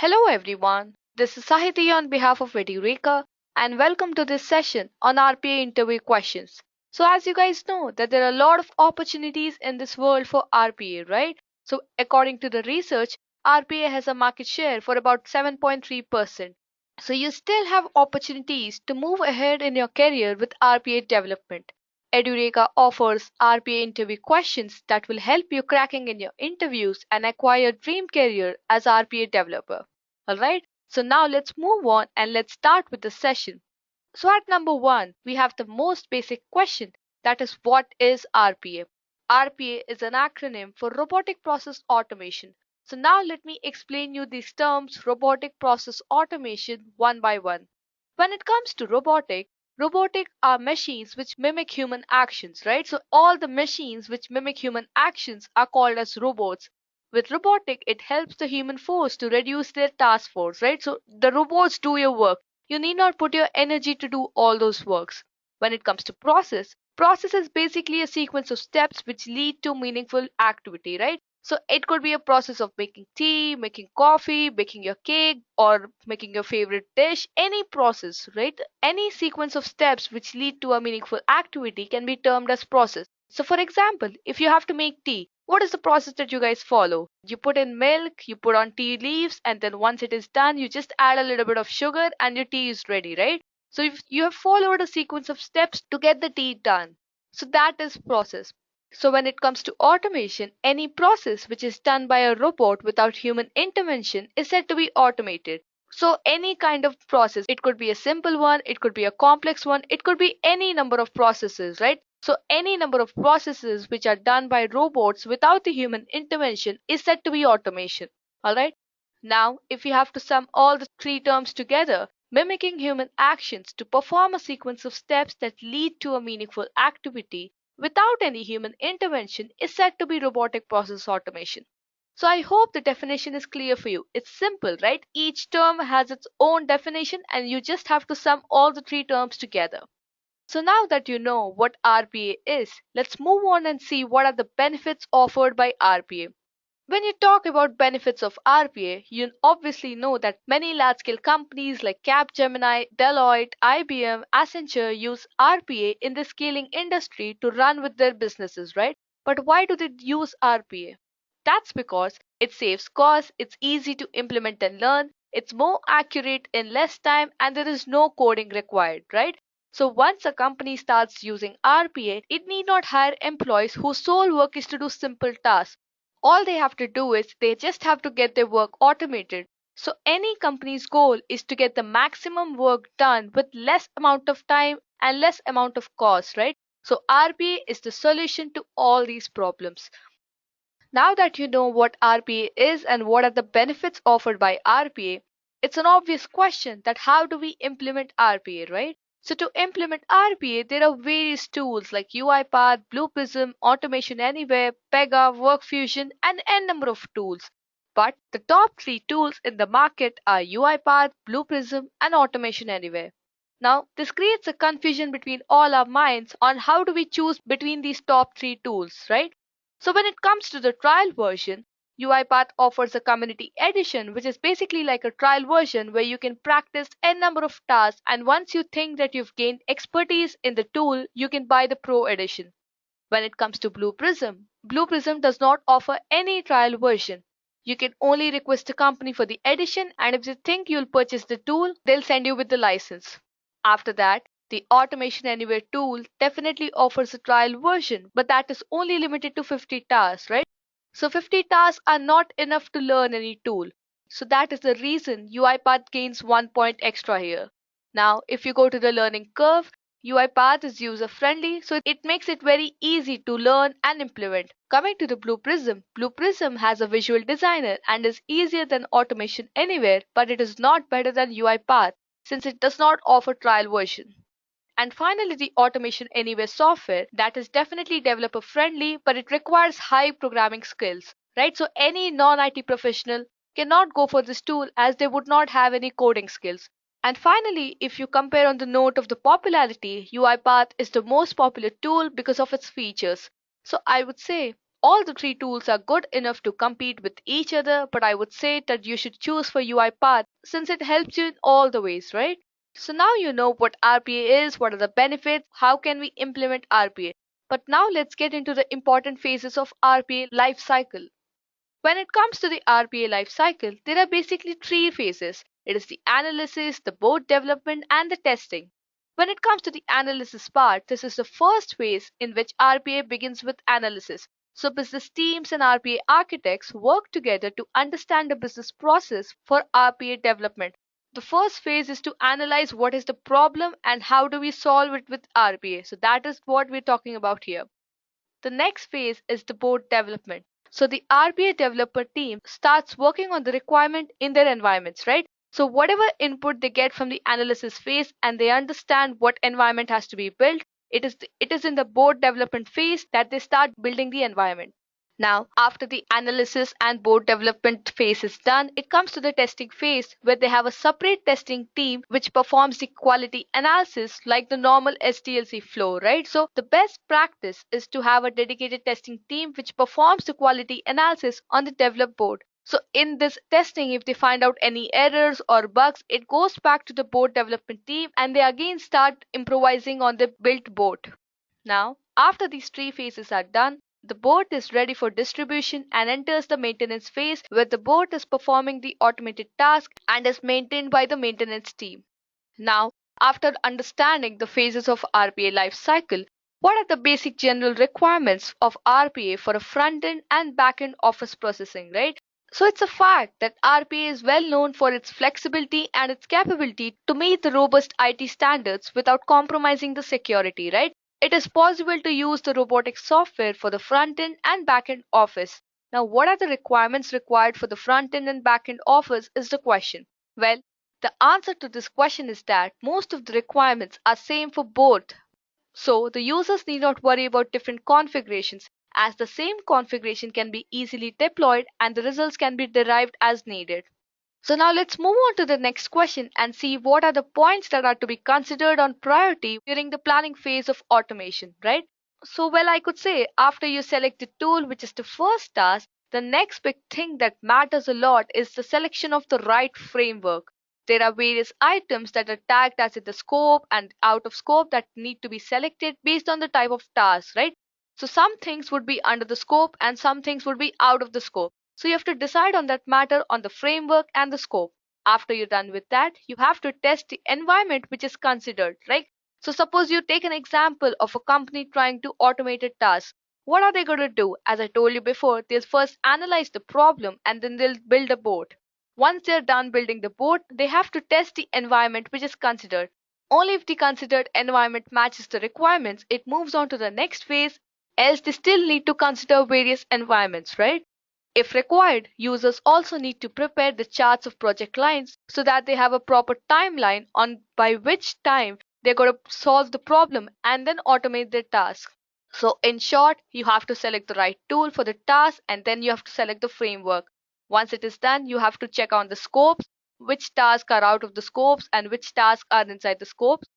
Hello everyone, this is Sahiti on behalf of Edureka and welcome to this session on RPA interview questions. So as you guys know that there are a lot of opportunities in this world for RPA, right? So according to the research, RPA has a market share for about 7.3%. So you still have opportunities to move ahead in your career with RPA development. Edureka offers RPA interview questions that will help you cracking in your interviews and acquire your dream career as RPA developer. Alright, so now let's move on and let's start with the session. So at number one, we have the most basic question, that is, what is RPA? RPA is an acronym for Robotic Process Automation. So now let me explain you these terms robotic process automation one by one. When it comes to robotic are machines which mimic human actions, right? So all the machines which mimic human actions are called as robots. With robotic, it helps the human force to reduce their task force, right? So the robots do your work. You need not put your energy to do all those works. When it comes to process is basically a sequence of steps which lead to meaningful activity, right? So it could be a process of making tea, making coffee, baking your cake, or making your favorite dish. Any process, right? Any sequence of steps which lead to a meaningful activity can be termed as process. So for example, if you have to make tea, what is the process that you guys follow? You put in milk, you put on tea leaves, and then once it is done, you just add a little bit of sugar and your tea is ready, right? So if you have followed a sequence of steps to get the tea done. So that is process. So when it comes to automation, any process which is done by a robot without human intervention is said to be automated. So any kind of process, it could be a simple one, it could be a complex one, it could be any number of processes, right? So any number of processes which are done by robots without the human intervention is said to be automation. All right. Now, if you have to sum all the three terms together, mimicking human actions to perform a sequence of steps that lead to a meaningful activity without any human intervention is said to be robotic process automation. So I hope the definition is clear for you. It's simple, right? Each term has its own definition and you just have to sum all the three terms together. So now that you know what RPA is, let's move on and see what are the benefits offered by RPA. When you talk about benefits of RPA, you obviously know that many large scale companies like Capgemini, Deloitte, IBM, Accenture use RPA in the scaling industry to run with their businesses, right? But why do they use RPA? That's because it saves costs, it's easy to implement and learn, it's more accurate in less time, and there is no coding required, right? So once a company starts using RPA, it need not hire employees whose sole work is to do simple tasks. All they have to do is they just have to get their work automated. So any company's goal is to get the maximum work done with less amount of time and less amount of cost, right? So RPA is the solution to all these problems. Now that you know what RPA is and what are the benefits offered by RPA, it's an obvious question that how do we implement RPA, right? So to implement RPA, there are various tools like UiPath, Blue Prism, Automation Anywhere, Pega, WorkFusion, and n number of tools. But the top three tools in the market are UiPath, Blue Prism, and Automation Anywhere. Now, this creates a confusion between all our minds on how do we choose between these top three tools, right? So when it comes to the trial version, UiPath offers a community edition, which is basically like a trial version where you can practice n number of tasks, and once you think that you've gained expertise in the tool, you can buy the Pro edition. When it comes to Blue Prism does not offer any trial version. You can only request a company for the edition, and if they think you'll purchase the tool, they'll send you with the license. After that, the Automation Anywhere tool definitely offers a trial version, but that is only limited to 50 tasks, right? So 50 tasks are not enough to learn any tool. So that is the reason UiPath gains 1 point extra here. Now, if you go to the learning curve, UiPath is user friendly, so it makes it very easy to learn and implement. Coming to the Blue Prism has a visual designer and is easier than Automation Anywhere, but it is not better than UiPath since it does not offer trial version. And finally, the Automation Anywhere software that is definitely developer friendly, but it requires high programming skills, right? So any non-IT professional cannot go for this tool as they would not have any coding skills. And finally, if you compare on the note of the popularity, UiPath is the most popular tool because of its features. So I would say all the three tools are good enough to compete with each other, but I would say that you should choose for UiPath since it helps you in all the ways, right? So now you know what RPA is, what are the benefits, how can we implement RPA. But now let's get into the important phases of RPA lifecycle. When it comes to the RPA lifecycle, there are basically three phases. It is the analysis, the board development, and the testing. When it comes to the analysis part, this is the first phase in which RPA begins with analysis. So business teams and RPA architects work together to understand the business process for RPA development. The first phase is to analyze what is the problem and how do we solve it with RPA. So that is what we're talking about here. The next phase is the board development. So the RPA developer team starts working on the requirement in their environments, right? So whatever input they get from the analysis phase and they understand what environment has to be built, it is in the board development phase that they start building the environment. Now, after the analysis and board development phase is done, it comes to the testing phase where they have a separate testing team which performs the quality analysis like the normal SDLC flow, right? So, the best practice is to have a dedicated testing team which performs the quality analysis on the developed board. So, in this testing, if they find out any errors or bugs, it goes back to the board development team and they again start improvising on the built board. Now, after these three phases are done, the board is ready for distribution and enters the maintenance phase where the board is performing the automated task and is maintained by the maintenance team. Now, after understanding the phases of RPA lifecycle, what are the basic general requirements of RPA for a front-end and back-end office processing, right? So it's a fact that RPA is well known for its flexibility and its capability to meet the robust IT standards without compromising the security, right? It is possible to use the robotic software for the front end and back end office. Now, what are the requirements required for the front end and back end office is the question. Well, the answer to this question is that most of the requirements are same for both. So the users need not worry about different configurations as the same configuration can be easily deployed and the results can be derived as needed. So now let's move on to the next question and see what are the points that are to be considered on priority during the planning phase of automation, right? So well, I could say after you select the tool, which is the first task, the next big thing that matters a lot is the selection of the right framework. There are various items that are tagged as in the scope and out of scope that need to be selected based on the type of task, right? So some things would be under the scope and some things would be out of the scope. So you have to decide on that matter on the framework and the scope. After you're done with that, you have to test the environment which is considered, right? So suppose you take an example of a company trying to automate a task. What are they going to do? As I told you before, they'll first analyze the problem and then they'll build a board. Once they're done building the board, they have to test the environment which is considered. Only if the considered environment matches the requirements, it moves on to the next phase, else they still need to consider various environments, right? If required, users also need to prepare the charts of project lines so that they have a proper timeline on by which time they're going to solve the problem and then automate their task. So, in short, you have to select the right tool for the task and then you have to select the framework. Once it is done, you have to check on the scopes, which tasks are out of the scopes and which tasks are inside the scopes.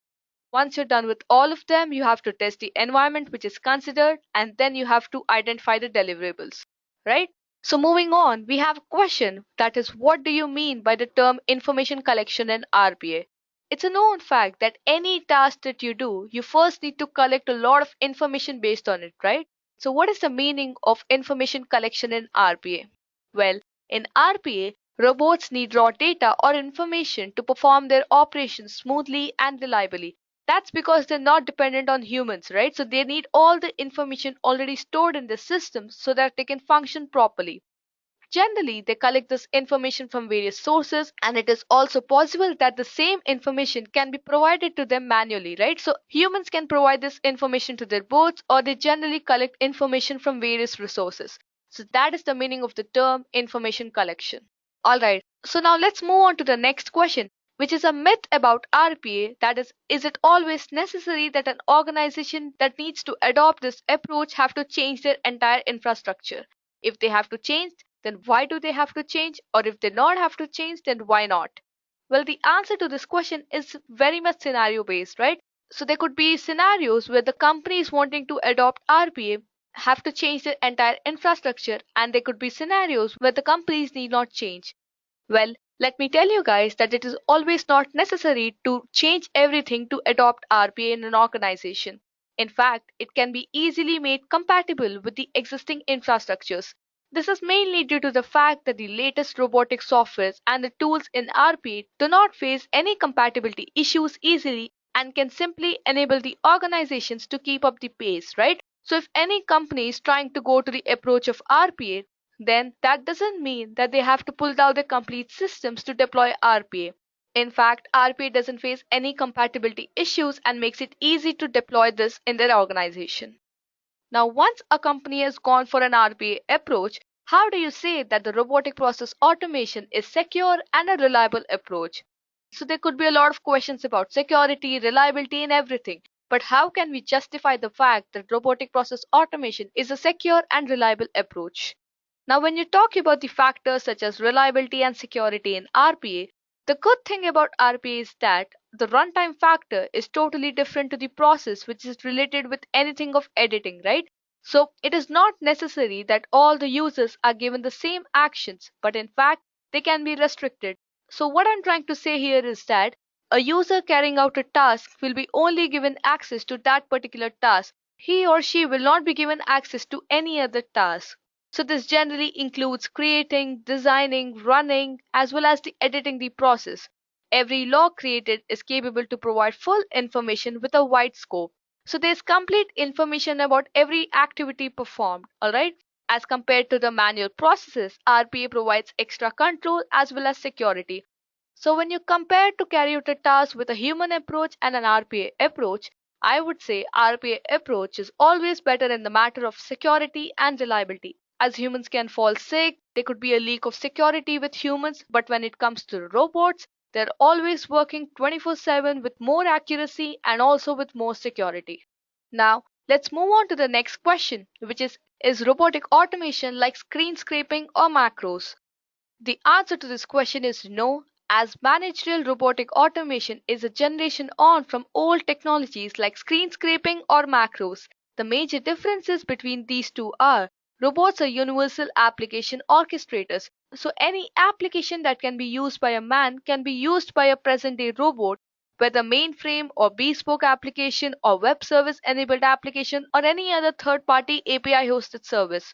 Once you're done with all of them, you have to test the environment which is considered and then you have to identify the deliverables, right? So moving on, we have a question that is what do you mean by the term information collection in RPA? It's a known fact that any task that you do, you first need to collect a lot of information based on it, right? So what is the meaning of information collection in RPA? Well, in RPA, robots need raw data or information to perform their operations smoothly and reliably. That's because they're not dependent on humans, right? So they need all the information already stored in the system so that they can function properly. Generally, they collect this information from various sources, and it is also possible that the same information can be provided to them manually, right? So humans can provide this information to their bots, or they generally collect information from various resources. So that is the meaning of the term information collection. All right, so now let's move on to the next question, which is a myth about RPA. That is it always necessary that an organization that needs to adopt this approach have to change their entire infrastructure? If they have to change, then why do they have to change? Or if they not have to change, then why not? Well, the answer to this question is very much scenario based, right? So there could be scenarios where the company is wanting to adopt RPA have to change their entire infrastructure, and there could be scenarios where the companies need not change. Well, let me tell you guys that it is always not necessary to change everything to adopt RPA in an organization. In fact, it can be easily made compatible with the existing infrastructures. This is mainly due to the fact that the latest robotic softwares and the tools in RPA do not face any compatibility issues easily and can simply enable the organizations to keep up the pace, right? So if any company is trying to go to the approach of RPA, then that doesn't mean that they have to pull down their complete systems to deploy RPA. In fact, RPA doesn't face any compatibility issues and makes it easy to deploy this in their organization. Now, once a company has gone for an RPA approach, how do you say that the robotic process automation is secure and a reliable approach? So, there could be a lot of questions about security, reliability, and everything. But how can we justify the fact that robotic process automation is a secure and reliable approach? Now, when you talk about the factors such as reliability and security in RPA, the good thing about RPA is that the runtime factor is totally different to the process which is related with anything of editing, right? So, it is not necessary that all the users are given the same actions, but in fact, they can be restricted. So, what I'm trying to say here is that a user carrying out a task will be only given access to that particular task. He or she will not be given access to any other task. So this generally includes creating, designing, running, as well as the editing the process. Every log created is capable to provide full information with a wide scope. So there's complete information about every activity performed, alright? As compared to the manual processes, RPA provides extra control as well as security. So when you compare to carry out a task with a human approach and an RPA approach, I would say RPA approach is always better in the matter of security and reliability. As humans can fall sick, there could be a leak of security with humans, but when it comes to robots, they're always working 24/7 with more accuracy and also with more security. Now, let's move on to the next question, which is robotic automation like screen scraping or macros? The answer to this question is no, as managerial robotic automation is a generation on from old technologies like screen scraping or macros. The major differences between these two are robots are universal application orchestrators. So, any application that can be used by a man can be used by a present day robot, whether mainframe or bespoke application or web service enabled application or any other third party API hosted service.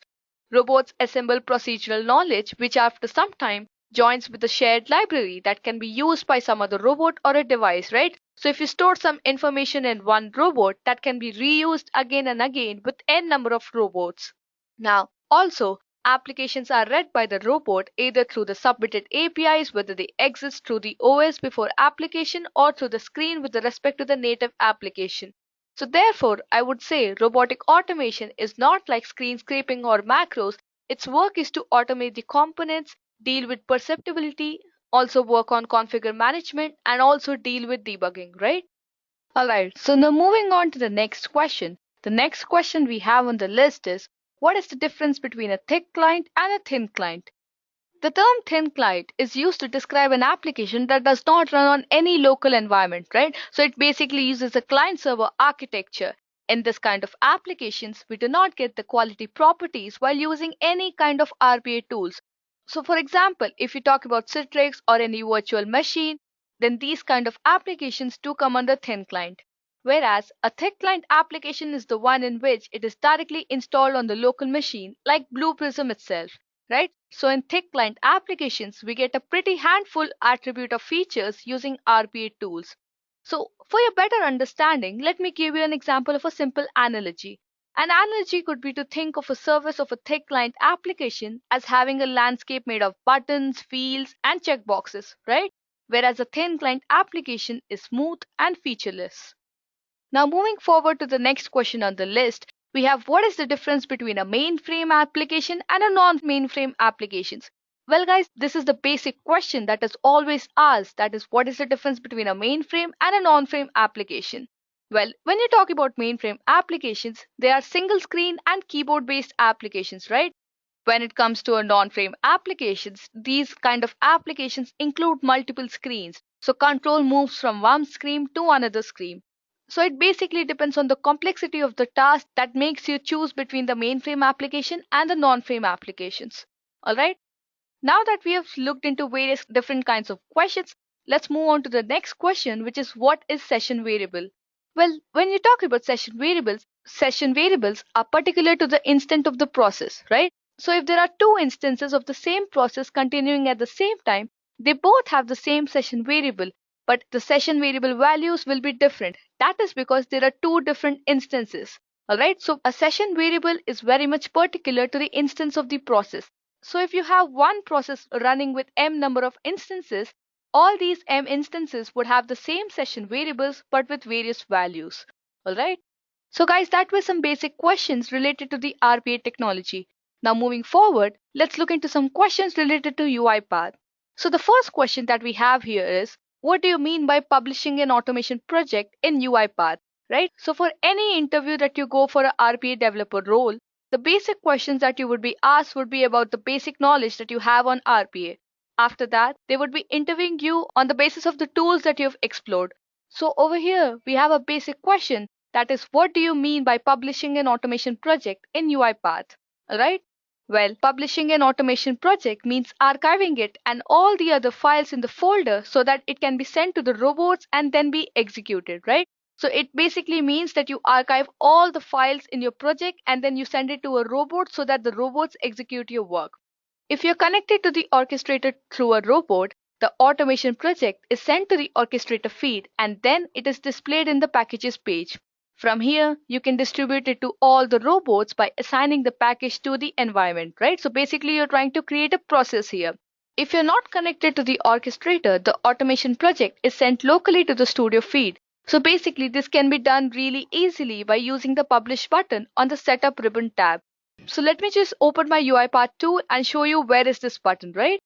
Robots assemble procedural knowledge, which after some time joins with a shared library that can be used by some other robot or a device, right? So if you store some information in one robot, that can be reused again and again with n number of robots. Now, also, applications are read by the robot either through the submitted APIs, whether they exist through the OS before application or through the screen with respect to the native application. So therefore, I would say robotic automation is not like screen scraping or macros. Its work is to automate the components, deal with perceptibility, also work on configure management, and also deal with debugging, right? Alright, so now moving on to the next question. The next question we have on the list is what is the difference between a thick client and a thin client? The term thin client is used to describe an application that does not run on any local environment, right? So it basically uses a client server architecture. In this kind of applications, we do not get the quality properties while using any kind of RPA tools. So for example, if you talk about Citrix or any virtual machine, then these kind of applications do come under thin client. Whereas a thick client application is the one in which it is directly installed on the local machine, like Blue Prism itself, right? So in thick client applications, we get a pretty handful attribute of features using RPA tools. So for your better understanding, let me give you an example of a simple analogy. An analogy could be to think of a service of a thick client application as having a landscape made of buttons, fields, and checkboxes, right? Whereas a thin client application is smooth and featureless. Now, moving forward to the next question on the list, we have what is the difference between a mainframe application and a non-mainframe applications? Well, guys, this is the basic question that is always asked. That is, what is the difference between a mainframe and a non-frame application? Well, when you talk about mainframe applications, they are single screen and keyboard based applications, right? When it comes to a non-frame applications, these kind of applications include multiple screens. So control moves from one screen to another screen. So it basically depends on the complexity of the task that makes you choose between the mainframe application and the non-frame applications. All right. Now that we have looked into various different kinds of questions, let's move on to the next question, which is what is session variable? Well, when you talk about session variables are particular to the instant of the process, right? So if there are two instances of the same process continuing at the same time, they both have the same session variable, but the session variable values will be different. That is because there are two different instances. Alright, so a session variable is very much particular to the instance of the process. So if you have one process running with m number of instances, all these m instances would have the same session variables but with various values. Alright. So guys, that were some basic questions related to the RPA technology. Now moving forward, let's look into some questions related to UiPath. So the first question that we have here is, what do you mean by publishing an automation project in UiPath? Right? So for any interview that you go for a RPA developer role, the basic questions that you would be asked would be about the basic knowledge that you have on RPA. After that, they would be interviewing you on the basis of the tools that you've explored. So over here, we have a basic question, that is, what do you mean by publishing an automation project in UiPath? Alright? Well, publishing an automation project means archiving it and all the other files in the folder so that it can be sent to the robots and then be executed, right? So it basically means that you archive all the files in your project and then you send it to a robot so that the robots execute your work. If you're connected to the orchestrator through a robot, the automation project is sent to the orchestrator feed and then it is displayed in the packages page. From here, you can distribute it to all the robots by assigning the package to the environment, right? So basically, you're trying to create a process here. If you're not connected to the orchestrator, the automation project is sent locally to the studio feed. So basically, this can be done really easily by using the publish button on the setup ribbon tab. So let me just open my UiPath tool and show you where is this button, right?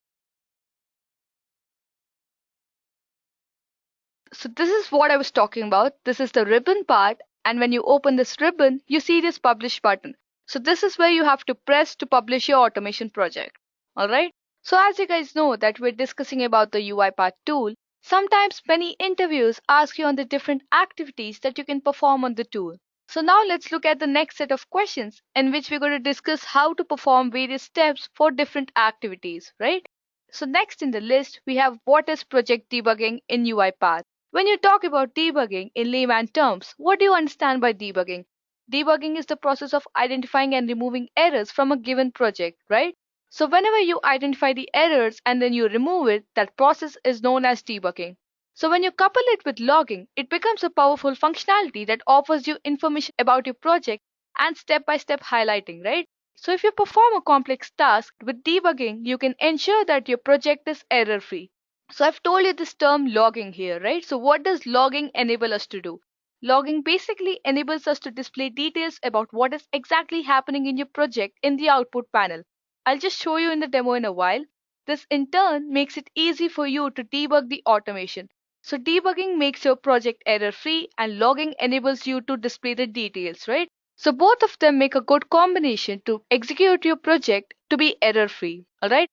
So this is what I was talking about. This is the ribbon part. And when you open this ribbon, you see this publish button. So this is where you have to press to publish your automation project. All right. So as you guys know that we're discussing about the UiPath tool, sometimes many interviews ask you on the different activities that you can perform on the tool. So now let's look at the next set of questions in which we're going to discuss how to perform various steps for different activities, right? So next in the list, we have what is project debugging in UiPath. When you talk about debugging in layman terms, what do you understand by debugging? Debugging is the process of identifying and removing errors from a given project, right? So whenever you identify the errors and then you remove it, that process is known as debugging. So when you couple it with logging, it becomes a powerful functionality that offers you information about your project and step-by-step highlighting, right? So if you perform a complex task with debugging, you can ensure that your project is error-free. So I've told you this term logging here, right? So what does logging enable us to do? Logging basically enables us to display details about what is exactly happening in your project in the output panel. I'll just show you in the demo in a while. This in turn makes it easy for you to debug the automation. So debugging makes your project error-free and logging enables you to display the details, right? So both of them make a good combination to execute your project to be error-free, alright?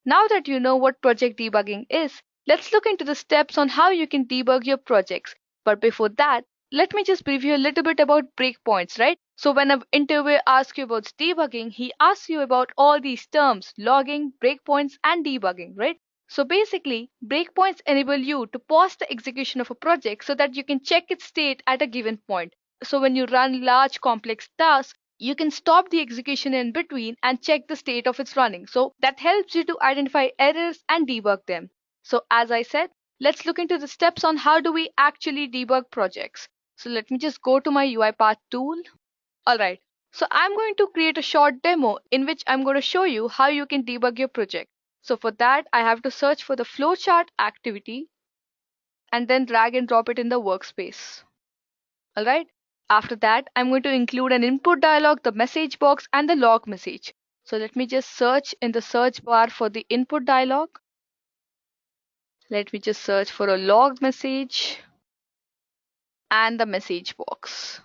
Now that you know what project debugging is, let's look into the steps on how you can debug your projects. But before that, let me just brief you a little bit about breakpoints, right? So when an interviewer asks you about debugging, he asks you about all these terms, logging, breakpoints, and debugging, right? So basically, breakpoints enable you to pause the execution of a project so that you can check its state at a given point. So when you run large complex tasks, you can stop the execution in between and check the state of its running. So that helps you to identify errors and debug them. So as I said, let's look into the steps on how do we actually debug projects. So let me just go to my UiPath tool. Alright, so I'm going to create a short demo in which I'm going to show you how you can debug your project. So for that, I have to search for the flowchart activity and then drag and drop it in the workspace. Alright. After that, I'm going to include an input dialog, the message box, and the log message. So let me just search in the search bar for the input dialog. Let me just search for a log message and the message box.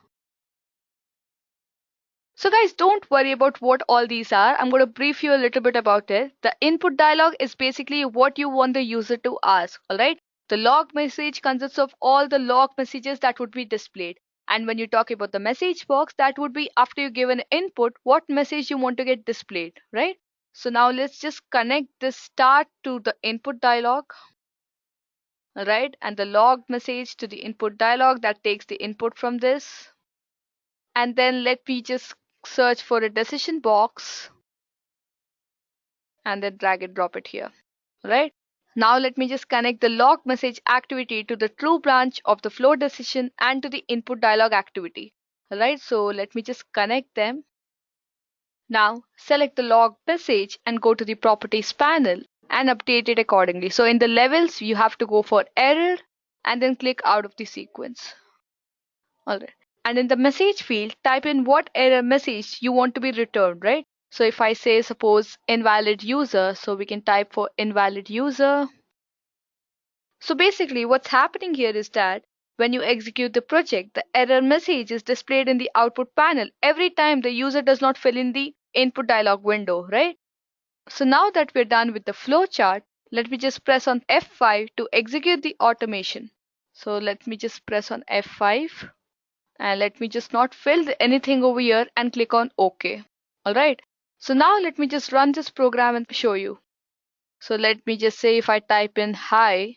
So guys, don't worry about what all these are. I'm going to brief you a little bit about it. The input dialog is basically what you want the user to ask, alright? The log message consists of all the log messages that would be displayed. And when you talk about the message box, that would be after you give an input, what message you want to get displayed, right? So now let's just connect this start to the input dialog, right? And the logged message to the input dialog that takes the input from this. And then let me just search for a decision box and then drag and drop it here, right? Now let me just connect the log message activity to the true branch of the flow decision and to the input dialog activity. Alright, so let me just connect them. Now select the log message and go to the properties panel and update it accordingly. So in the levels, you have to go for error and then click out of the sequence. Alright. And in the message field, type in what error message you want to be returned, right? So if I say suppose invalid user, so we can type for invalid user. So basically what's happening here is that when you execute the project, the error message is displayed in the output panel every time the user does not fill in the input dialog window, right? So now that we're done with the flowchart, let me just press on F5 to execute the automation. So let me just press on F5 and let me just not fill anything over here and click on OK. Alright. So now let me just run this program and show you. So let me just say if I type in hi,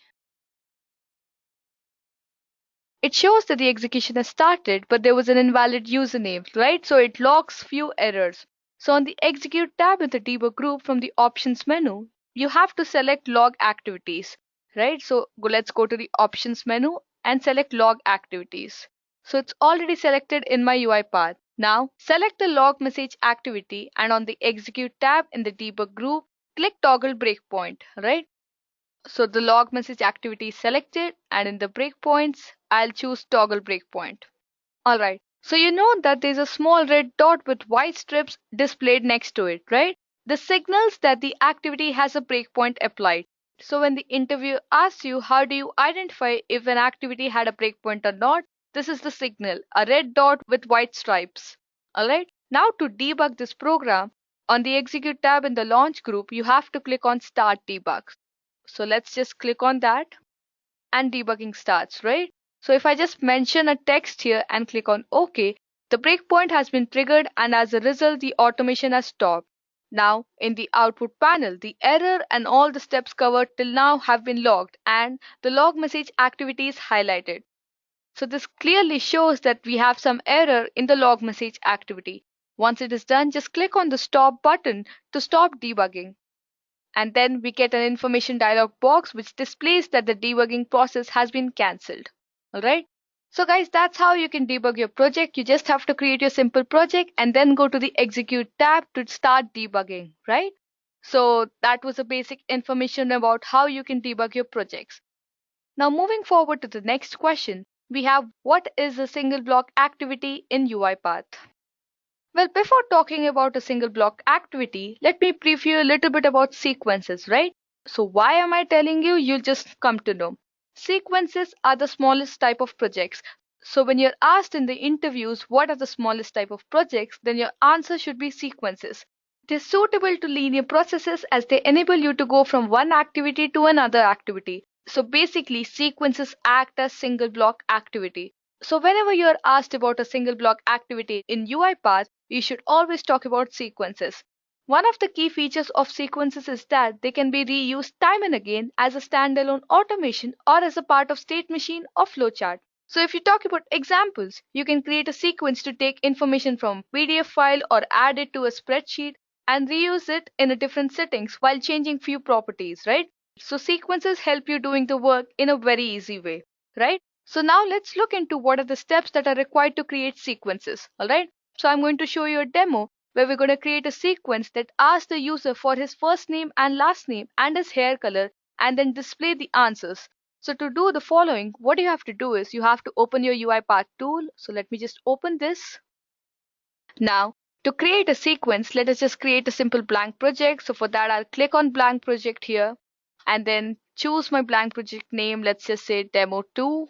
it shows that the execution has started, but there was an invalid username, right? So it logs few errors. So on the Execute tab in the debug group from the Options menu, you have to select Log Activities, right? So let's go to the Options menu and select Log Activities. So it's already selected in my UiPath. Now select the Log Message Activity and on the Execute tab in the debug group, click Toggle Breakpoint, right? So the log message activity is selected and in the breakpoints, I'll choose toggle breakpoint. Alright, so you know that there's a small red dot with white strips displayed next to it, right? This signals that the activity has a breakpoint applied. So when the interviewer asks you how do you identify if an activity had a breakpoint or not, this is the signal, a red dot with white stripes. Alright, now to debug this program, on the execute tab in the launch group, you have to click on start debug. So let's just click on that and debugging starts, right? So if I just mention a text here and click on OK, the breakpoint has been triggered and as a result, the automation has stopped. Now in the output panel, the error and all the steps covered till now have been logged and the log message activity is highlighted. So this clearly shows that we have some error in the log message activity. Once it is done, just click on the stop button to stop debugging. And then we get an information dialog box which displays that the debugging process has been cancelled. Alright. So guys, that's how you can debug your project. You just have to create your simple project and then go to the execute tab to start debugging, right? So that was a basic information about how you can debug your projects. Now moving forward to the next question, we have what is a single block activity in UiPath? Well, before talking about a single block activity, let me brief you a little bit about sequences, right? So why am I telling you? You'll just come to know. Sequences are the smallest type of projects. So when you're asked in the interviews what are the smallest type of projects, then your answer should be sequences. They're suitable to linear processes as they enable you to go from one activity to another activity. So basically, sequences act as single block activity. So whenever you're asked about a single block activity in UiPath, you should always talk about sequences. One of the key features of sequences is that they can be reused time and again as a standalone automation or as a part of state machine or flowchart. So if you talk about examples, you can create a sequence to take information from a PDF file or add it to a spreadsheet and reuse it in a different settings while changing few properties, right? So sequences help you doing the work in a very easy way, right? So now let's look into what are the steps that are required to create sequences, alright? So I'm going to show you a demo where we're going to create a sequence that asks the user for his first name and last name and his hair color and then display the answers. So to do the following, what you have to do is you have to open your UiPath tool. So let me just open this. Now to create a sequence, let us just create a simple blank project. So for that, I'll click on blank project here and then choose my blank project name. Let's just say demo 2.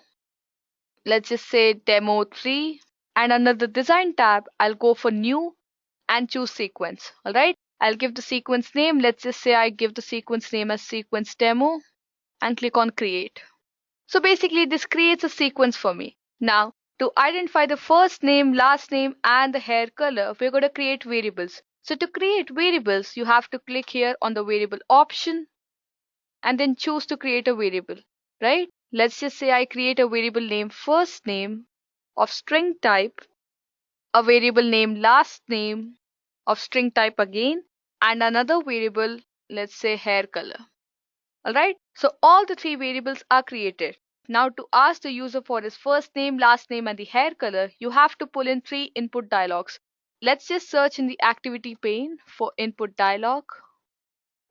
Let's just say demo 3 and under the design tab I'll go for new and choose sequence. All right, I'll give the sequence name. Let's just say I give the sequence name as sequence demo and click on create. So basically this creates a sequence for me. Now to identify the first name, last name, and the hair color, we're going to create variables. So to create variables, you have to click here on the variable option and then choose to create a variable, right? Let's just say I create a variable name first name of string type, a variable name last name of string type again, and another variable, let's say hair color. All right, so all the three variables are created. Now to ask the user for his first name, last name, and the hair color, you have to pull in three input dialogues. Let's just search in the activity pane for input dialog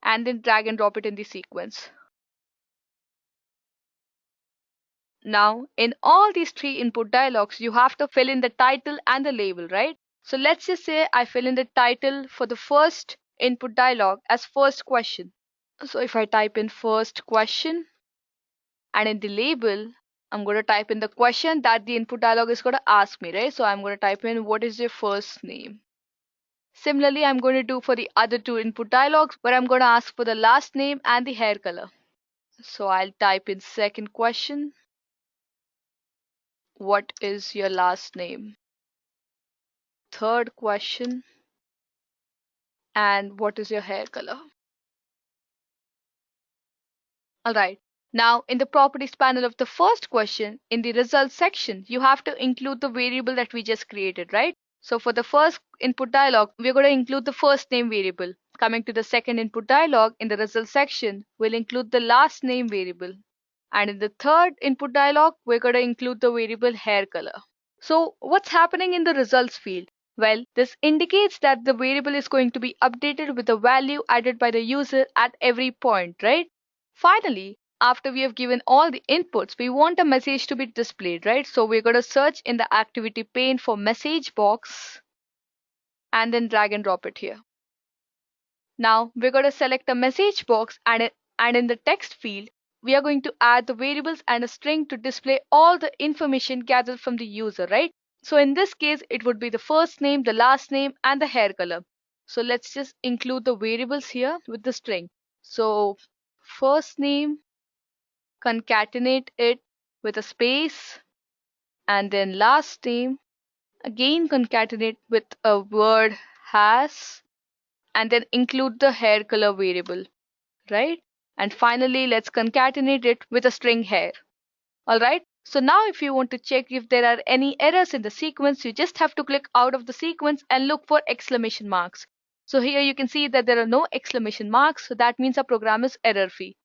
and then drag and drop it in the sequence. Now, in all these three input dialogues, you have to fill in the title and the label, right? So let's just say I fill in the title for the first input dialog as first question. So if I type in first question, and in the label, I'm going to type in the question that the input dialog is going to ask me, right? So I'm going to type in what is your first name. Similarly, I'm going to do for the other two input dialogues, where I'm going to ask for the last name and the hair color. So I'll type in second question. What is your last name? Third question. And what is your hair color? All right. Now, in the properties panel of the first question, in the results section, you have to include the variable that we just created, right? So for the first input dialog, we're going to include the first name variable. Coming to the second input dialog, in the results section, we'll include the last name variable. And in the third input dialog, we're going to include the variable hair color. So what's happening in the results field? Well, this indicates that the variable is going to be updated with a value added by the user at every point, right? Finally, after we have given all the inputs, we want a message to be displayed, right? So we're going to search in the activity pane for message box and then drag and drop it here. Now we're going to select a message box and in the text field, we are going to add the variables and a string to display all the information gathered from the user, right? So in this case, it would be the first name, the last name, and the hair color. So let's just include the variables here with the string. So first name, concatenate it with a space, and then last name, again concatenate with a word has, and then include the hair color variable, right? And finally, let's concatenate it with a string hair. All right. So now if you want to check if there are any errors in the sequence, you just have to click out of the sequence and look for exclamation marks. So here you can see that there are no exclamation marks. So that means our program is error free.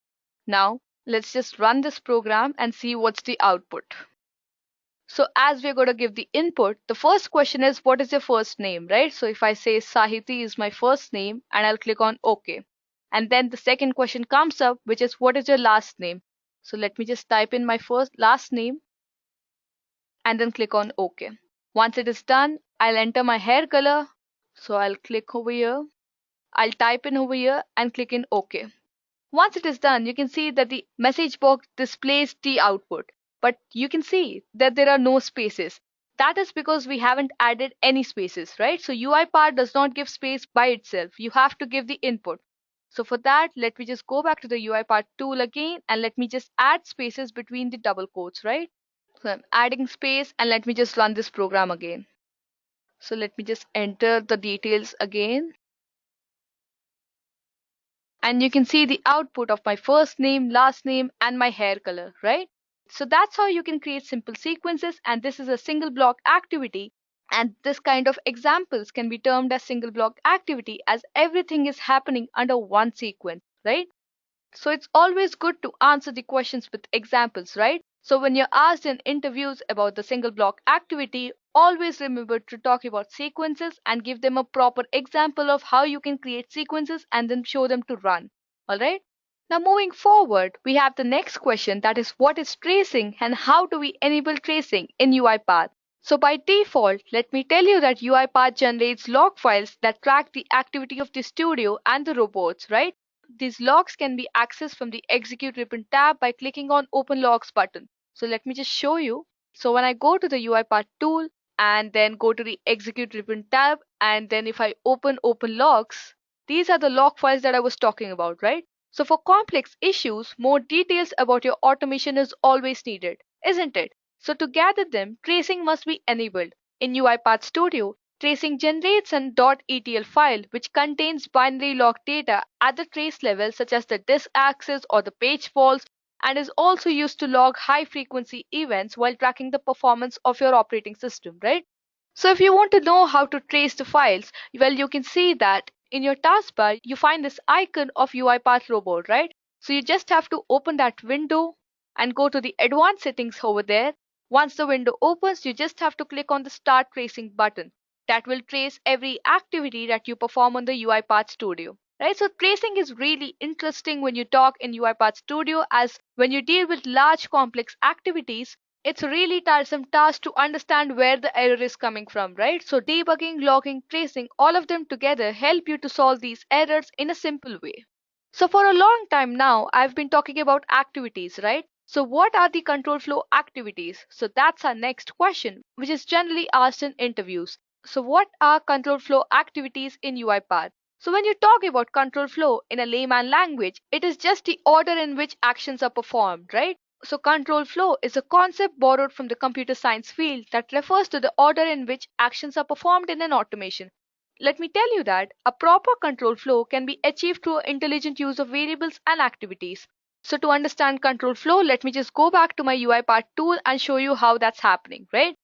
Now let's just run this program and see what's the output. So as we're going to give the input, the first question is what is your first name, right? So if I say Sahiti is my first name and I'll click on OK. And then the second question comes up, which is what is your last name? So let me just type in my last name and then click on OK. Once it is done, I'll enter my hair color. So I'll click over here. I'll type in over here and click in OK. Once it is done, you can see that the message box displays the output, but you can see that there are no spaces. That is because we haven't added any spaces, right? So UiPath does not give space by itself. You have to give the input. So for that, let me just go back to the UiPath tool again and let me just add spaces between the double quotes, right? So I'm adding space and let me just run this program again. So let me just enter the details again. And you can see the output of my first name, last name, and my hair color, right? So that's how you can create simple sequences, and this is a single block activity. And this kind of examples can be termed as single block activity as everything is happening under one sequence, right? So it's always good to answer the questions with examples, right? So when you're asked in interviews about the single block activity, always remember to talk about sequences and give them a proper example of how you can create sequences and then show them to run. All right. Now moving forward, we have the next question, that is what is tracing and how do we enable tracing in UiPath? So by default, let me tell you that UiPath generates log files that track the activity of the studio and the robots, right? These logs can be accessed from the Execute Ribbon tab by clicking on Open Logs button. So let me just show you. So when I go to the UiPath tool and then go to the Execute Ribbon tab, and then if I open Logs, these are the log files that I was talking about, right? So for complex issues, more details about your automation is always needed, isn't it? So to gather them, tracing must be enabled. In UiPath Studio, tracing generates an .etl file which contains binary log data at the trace level such as the disk access or the page faults, and is also used to log high frequency events while tracking the performance of your operating system, right? So if you want to know how to trace the files, well, you can see that in your taskbar, you find this icon of UiPath robot, right? So you just have to open that window and go to the advanced settings over there. Once the window opens, you just have to click on the start tracing button. That will trace every activity that you perform on the UiPath Studio. Right, so tracing is really interesting when you talk in UiPath Studio, as when you deal with large complex activities, it's a really tiresome task to understand where the error is coming from, right? So debugging, logging, tracing, all of them together help you to solve these errors in a simple way. So for a long time now, I've been talking about activities, right? So what are the control flow activities? So that's our next question, which is generally asked in interviews. So what are control flow activities in UiPath? So when you talk about control flow in a layman language, it is just the order in which actions are performed, right? So control flow is a concept borrowed from the computer science field that refers to the order in which actions are performed in an automation. Let me tell you that a proper control flow can be achieved through intelligent use of variables and activities. So to understand control flow, let me just go back to my UiPath tool and show you how that's happening, right?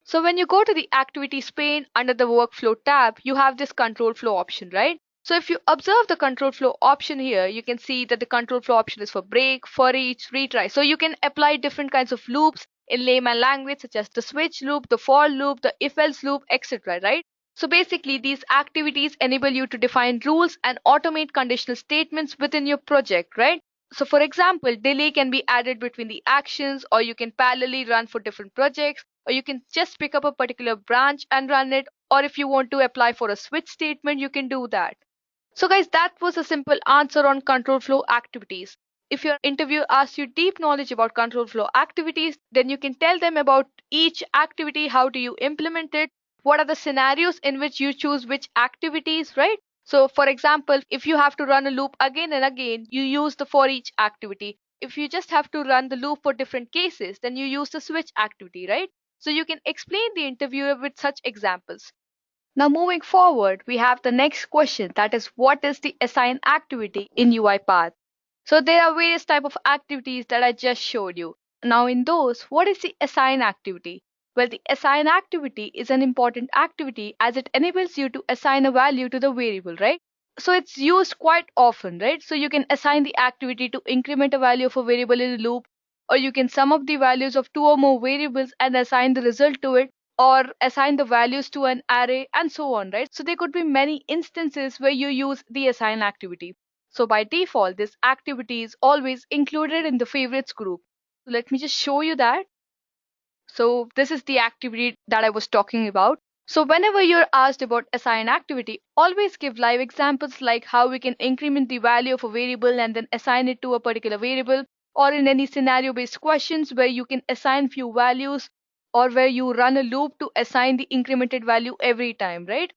So when you go to the activities pane under the workflow tab, you have this control flow option, right? So if you observe the control flow option here, you can see that the control flow option is for break, for each, retry. So you can apply different kinds of loops in layman language, such as the switch loop, the for loop, the if else loop, etc. Right? So basically, these activities enable you to define rules and automate conditional statements within your project, right? So for example, delay can be added between the actions, or you can parallelly run for different projects, or you can just pick up a particular branch and run it, or if you want to apply for a switch statement, you can do that. So guys, that was a simple answer on control flow activities. If your interviewer asks you deep knowledge about control flow activities, then you can tell them about each activity, how do you implement it, what are the scenarios in which you choose which activities, right? So for example, if you have to run a loop again and again, you use the for each activity. If you just have to run the loop for different cases, then you use the switch activity, right? So you can explain the interviewer with such examples. Now moving forward, we have the next question, that is, what is the assign activity in UiPath? So there are various type of activities that I just showed you. Now in those, what is the assign activity? Well, the assign activity is an important activity as it enables you to assign a value to the variable, right? So it's used quite often, right? So you can assign the activity to increment a value of a variable in a loop, or you can sum up the values of two or more variables and assign the result to it, or assign the values to an array, and so on, right? So there could be many instances where you use the assign activity. So by default, this activity is always included in the favorites group. So let me just show you that. So this is the activity that I was talking about. So whenever you're asked about assign activity, always give live examples like how we can increment the value of a variable and then assign it to a particular variable, or in any scenario based questions where you can assign few values, or where you run a loop to assign the incremented value every time, right?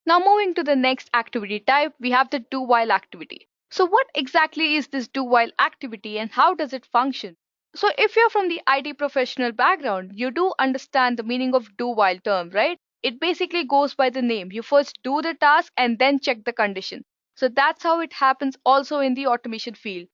Now moving to the next activity type, we have the do while activity. So what exactly is this do while activity and how does it function? So if you're from the IT professional background, you do understand the meaning of do while term, right? It basically goes by the name. You first do the task and then check the condition. So that's how it happens also in the automation field.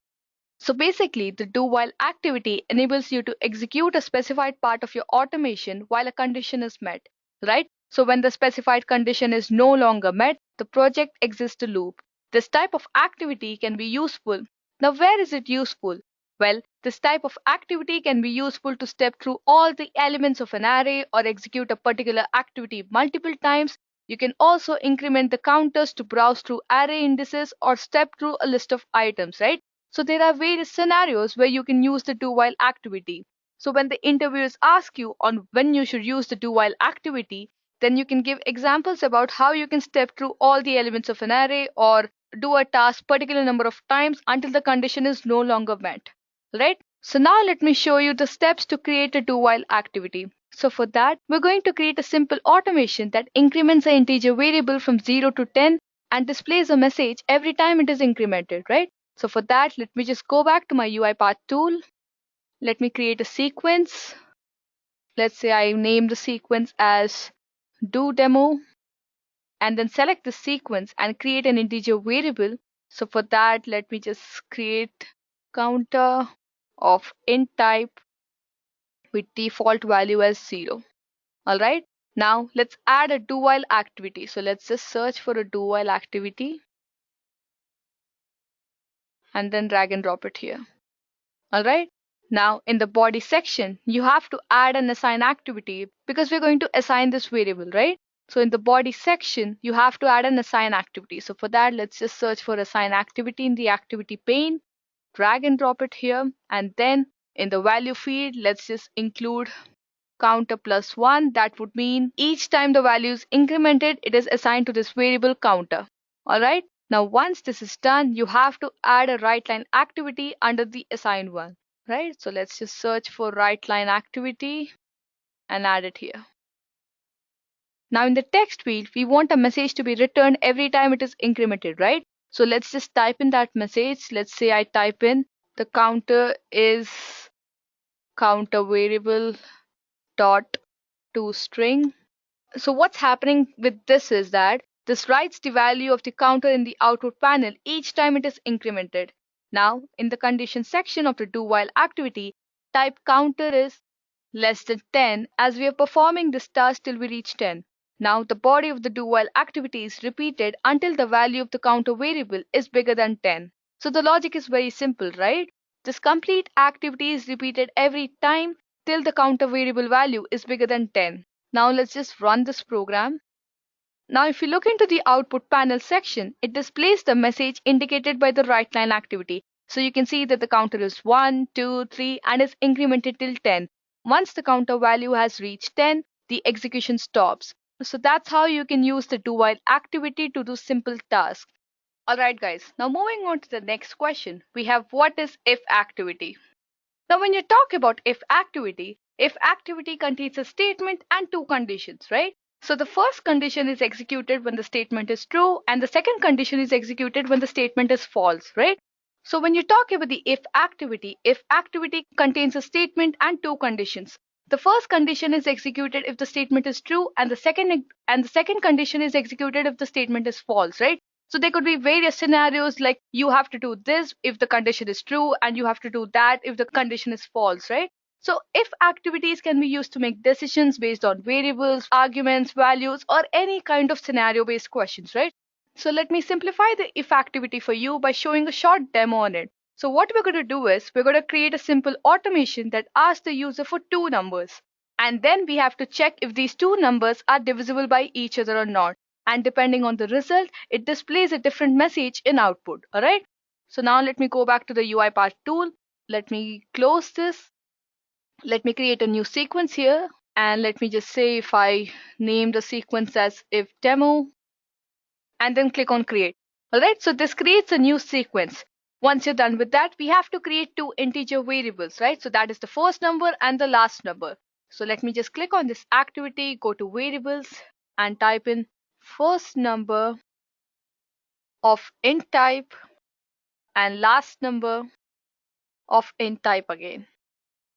So basically, the do while activity enables you to execute a specified part of your automation while a condition is met, right? So when the specified condition is no longer met, the project exits a loop. This type of activity can be useful. Now, where is it useful? Well, this type of activity can be useful to step through all the elements of an array or execute a particular activity multiple times. You can also increment the counters to browse through array indices or step through a list of items, right? So there are various scenarios where you can use the do while activity. So when the interviewers ask you on when you should use the do while activity, then you can give examples about how you can step through all the elements of an array or do a task particular number of times until the condition is no longer met. Right? So now let me show you the steps to create a do while activity. So for that, we're going to create a simple automation that increments an integer variable from 0 to 10 and displays a message every time it is incremented, right? So for that, let me just go back to my UiPath tool. Let me create a sequence. Let's say I name the sequence as do demo, and then select the sequence and create an integer variable. So for that, let me just create counter of int type with default value as 0. All right. Now let's add a do while activity. So let's just search for a do while activity and then drag and drop it here. All right. Now in the body section, you have to add an assign activity because we're going to assign this variable, right? So in the body section, you have to add an assign activity. So for that, let's just search for assign activity in the activity pane, drag and drop it here. And then in the value field, let's just include counter plus 1. That would mean each time the value is incremented, it is assigned to this variable counter. All right. Now, once this is done, you have to add a write line activity under the assigned one, right? So let's just search for write line activity and add it here. Now in the text field, we want a message to be returned every time it is incremented, right? So let's just type in that message. Let's say I type in the counter is counter variable dot to string. So what's happening with this is that this writes the value of the counter in the output panel each time it is incremented. Now, in the condition section of the do while activity, type counter is less than 10 as we are performing this task till we reach 10. Now, the body of the do while activity is repeated until the value of the counter variable is bigger than 10. So the logic is very simple, right? This complete activity is repeated every time till the counter variable value is bigger than 10. Now let's just run this program. Now if you look into the output panel section, it displays the message indicated by the write line activity. So you can see that the counter is 1, 2, 3 and is incremented till 10. Once the counter value has reached 10, the execution stops. So that's how you can use the do while activity to do simple tasks. Alright guys, now moving on to the next question, we have what is if activity. Now, when you talk about if activity contains a statement and two conditions, right? So the first condition is executed when the statement is true and the second condition is executed when the statement is false, right? So when you talk about the if activity contains a statement and two conditions. The first condition is executed if the statement is true and the second condition is executed if the statement is false, right? So there could be various scenarios like you have to do this if the condition is true and you have to do that if the condition is false, right? So if activities can be used to make decisions based on variables, arguments, values, or any kind of scenario based questions, right? So let me simplify the if activity for you by showing a short demo on it. So what we're going to do is we're going to create a simple automation that asks the user for two numbers. And then we have to check if these two numbers are divisible by each other or not. And depending on the result, it displays a different message in output. All right. So now let me go back to the UiPath tool. Let me close this. Let me create a new sequence here. And let me just say if I name the sequence as if demo and then click on create. All right. So this creates a new sequence. Once you're done with that, we have to create two integer variables, right? So that is the first number and the last number. So let me just click on this activity, go to variables and type in first number of int type and last number of int type again,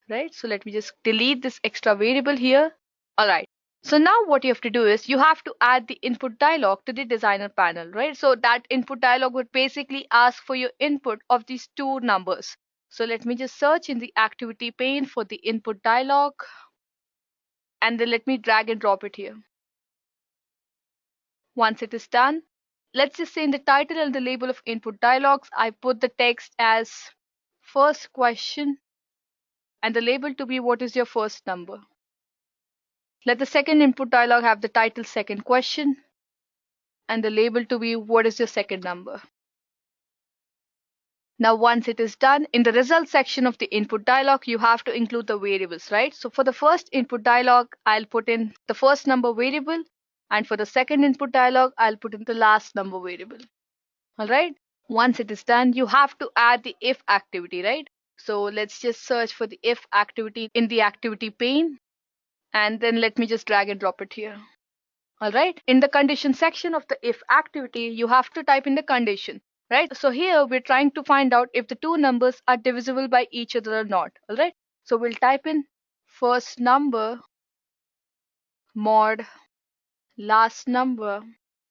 right? So let me just delete this extra variable here. All right. So now what you have to do is you have to add the input dialog to the designer panel, right? So that input dialog would basically ask for your input of these two numbers. So let me just search in the activity pane for the input dialog and then let me drag and drop it here. Once it is done, let's just say in the title and the label of input dialogs, I put the text as first question and the label to be what is your first number. Let the second input dialog have the title second question and the label to be what is your second number. Now once it is done, in the results section of the input dialog, you have to include the variables, right? So for the first input dialog, I'll put in the first number variable, and for the second input dialog, I'll put in the last number variable. All right. Once it is done, you have to add the if activity, right? So let's just search for the if activity in the activity pane, and then let me just drag and drop it here. All right. In the condition section of the if activity, you have to type in the condition, right? So here we're trying to find out if the two numbers are divisible by each other or not. All right. So we'll type in first number mod last number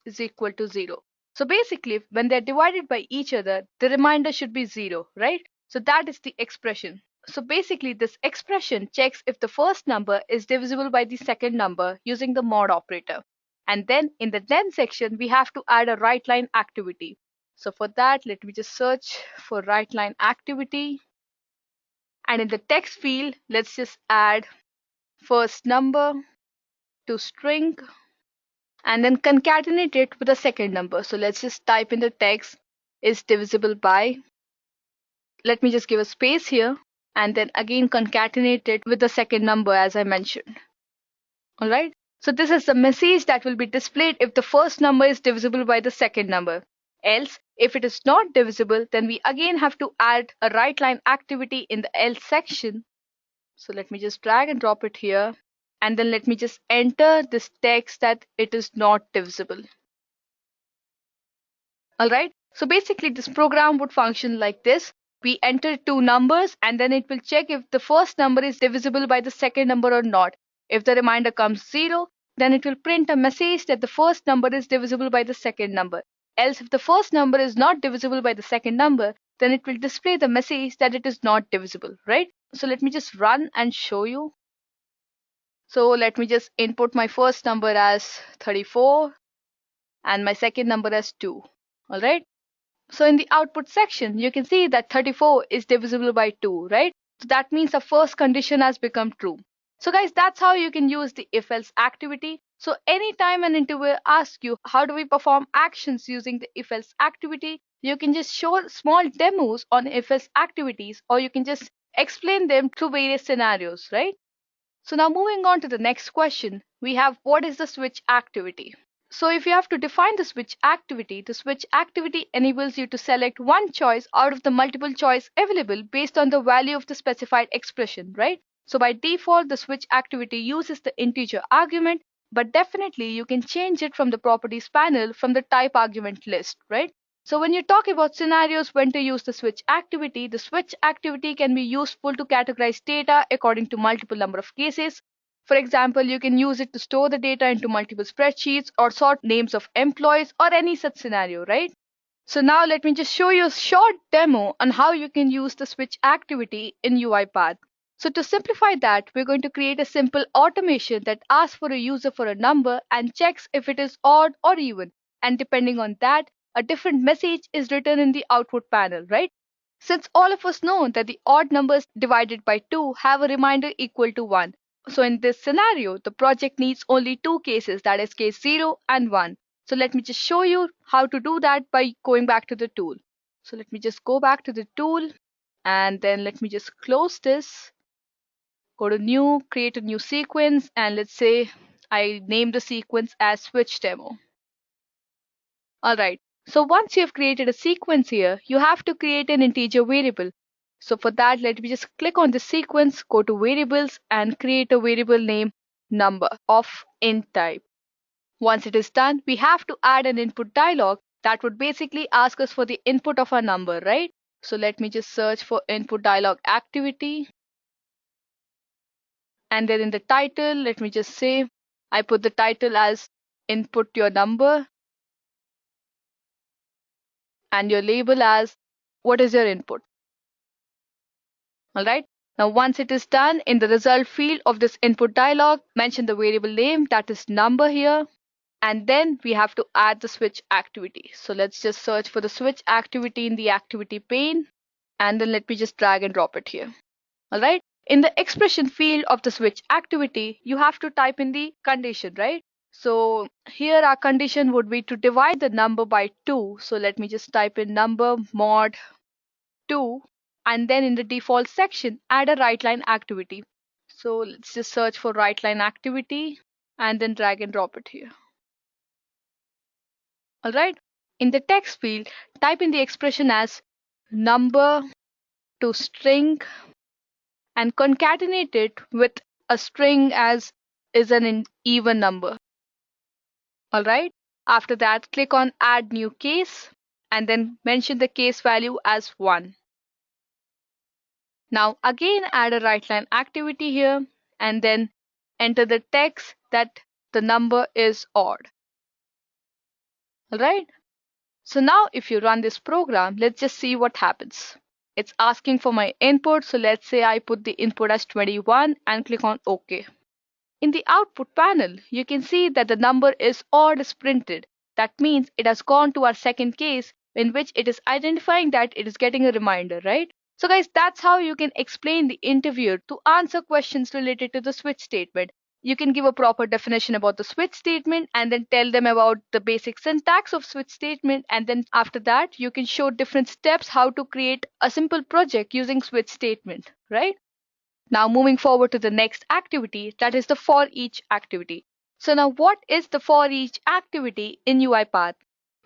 is equal to 0. So basically, when they're divided by each other, the remainder should be 0, right? So that is the expression. So basically, this expression checks if the first number is divisible by the second number using the mod operator. And then in the then section, we have to add a write line activity. So for that, let me just search for write line activity. And in the text field, let's just add first number to string and then concatenate it with a second number. So let's just type in the text is divisible by, let me just give a space here and then again concatenate it with the second number as I mentioned. All right. So this is the message that will be displayed if the first number is divisible by the second number. Else, if it is not divisible, then we again have to add a write line activity in the else section. So let me just drag and drop it here. And then let me just enter this text that it is not divisible. All right. So basically this program would function like this. We enter two numbers and then it will check if the first number is divisible by the second number or not. If the remainder comes 0, then it will print a message that the first number is divisible by the second number. Else if the first number is not divisible by the second number, then it will display the message that it is not divisible, right? So let me just run and show you. So let me just input my first number as 34 and my second number as 2. All right. So in the output section, you can see that 34 is divisible by 2, right? So that means the first condition has become true. So guys, that's how you can use the if-else activity. So anytime an interviewer asks you, how do we perform actions using the if-else activity? You can just show small demos on if-else activities, or you can just explain them through various scenarios, right? So now moving on to the next question, we have what is the switch activity? So if you have to define the switch activity enables you to select one choice out of the multiple choice available based on the value of the specified expression, right? So by default, the switch activity uses the integer argument, but definitely you can change it from the properties panel from the type argument list, right? So when you talk about scenarios when to use the switch activity can be useful to categorize data according to multiple number of cases. For example, you can use it to store the data into multiple spreadsheets or sort names of employees or any such scenario, right? So now let me just show you a short demo on how you can use the switch activity in UiPath. So to simplify that, we're going to create a simple automation that asks for a user for a number and checks if it is odd or even. And depending on that, a different message is written in the output panel, right? Since all of us know that the odd numbers divided by 2 have a remainder equal to 1. So in this scenario, the project needs only two cases, that is case 0 and 1. So let me just show you how to do that by going back to the tool. So let me just go back to the tool and then let me just close this. Go to new, create a new sequence, and let's say I name the sequence as switch demo. All right. So once you have created a sequence here, you have to create an integer variable. So for that, let me just click on the sequence, go to variables and create a variable name number of int type. Once it is done, we have to add an input dialog that would basically ask us for the input of a number, right? So let me just search for input dialog activity. And then in the title, let me just say, I put the title as input your number and your label as what is your input. All right. Now, once it is done, in the result field of this input dialog, mention the variable name that is number here. And then we have to add the switch activity. So let's just search for the switch activity in the activity pane. And then let me just drag and drop it here. All right. In the expression field of the switch activity, you have to type in the condition, right? So here our condition would be to divide the number by 2. So let me just type in number mod 2 and then in the default section add a write line activity. So let's just search for write line activity and then drag and drop it here. All right. In the text field, type in the expression as number to string and concatenate it with a string as is an even number. All right. After that, click on add new case and then mention the case value as 1. Now again add a right line activity here and then enter the text that the number is odd. Alright. So now if you run this program, let's just see what happens. It's asking for my input. So let's say I put the input as 21 and click on OK. In the output panel, you can see that the number is odd is printed. That means it has gone to our second case in which it is identifying that it is getting a reminder, right? So guys, that's how you can explain the interviewer to answer questions related to the switch statement. You can give a proper definition about the switch statement and then tell them about the basic syntax of switch statement, and then after that you can show different steps how to create a simple project using switch statement, right? Now moving forward to the next activity, that is the for each activity. So now what is the for each activity in UiPath?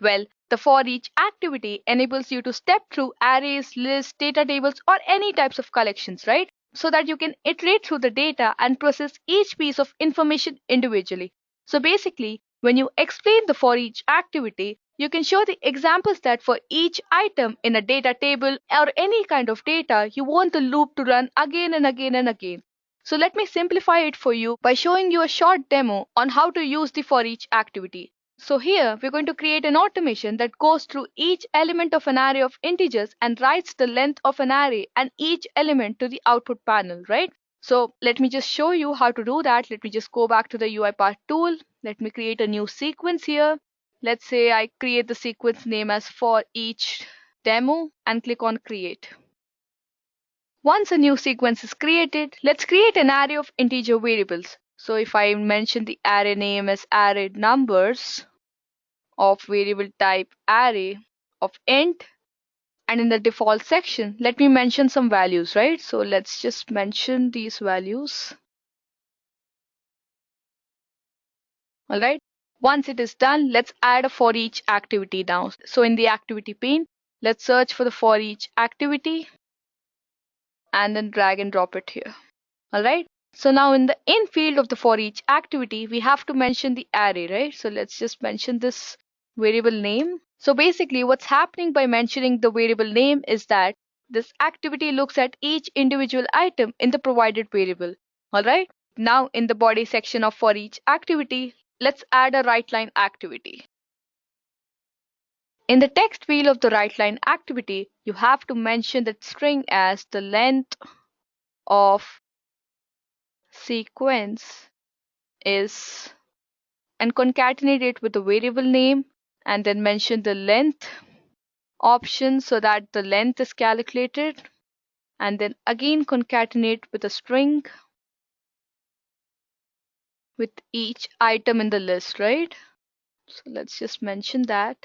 Well, the for each activity enables you to step through arrays, lists, data tables, or any types of collections, right? So that you can iterate through the data and process each piece of information individually. So basically, when you explain the for each activity, you can show the examples that for each item in a data table or any kind of data, you want the loop to run again and again and again. So let me simplify it for you by showing you a short demo on how to use the for each activity. So here we're going to create an automation that goes through each element of an array of integers and writes the length of an array and each element to the output panel, right? So let me just show you how to do that. Let me just go back to the UiPath tool. Let me create a new sequence here. Let's say I create the sequence name as for each demo and click on create. Once a new sequence is created, let's create an array of integer variables. So if I mention the array name as array numbers of variable type array of int, and in the default section, let me mention some values, right? So let's just mention these values. All right. Once it is done, let's add a for each activity now. So in the activity pane, let's search for the for each activity and then drag and drop it here. All right. So now in the in field of the for each activity, we have to mention the array, right? So let's just mention this variable name. So basically what's happening by mentioning the variable name is that this activity looks at each individual item in the provided variable. All right. Now in the body section of for each activity, let's add a write line activity. In the text field of the write line activity, you have to mention that string as the length of sequence is and concatenate it with the variable name and then mention the length option so that the length is calculated, and then again concatenate with a string with each item in the list, right? So let's just mention that.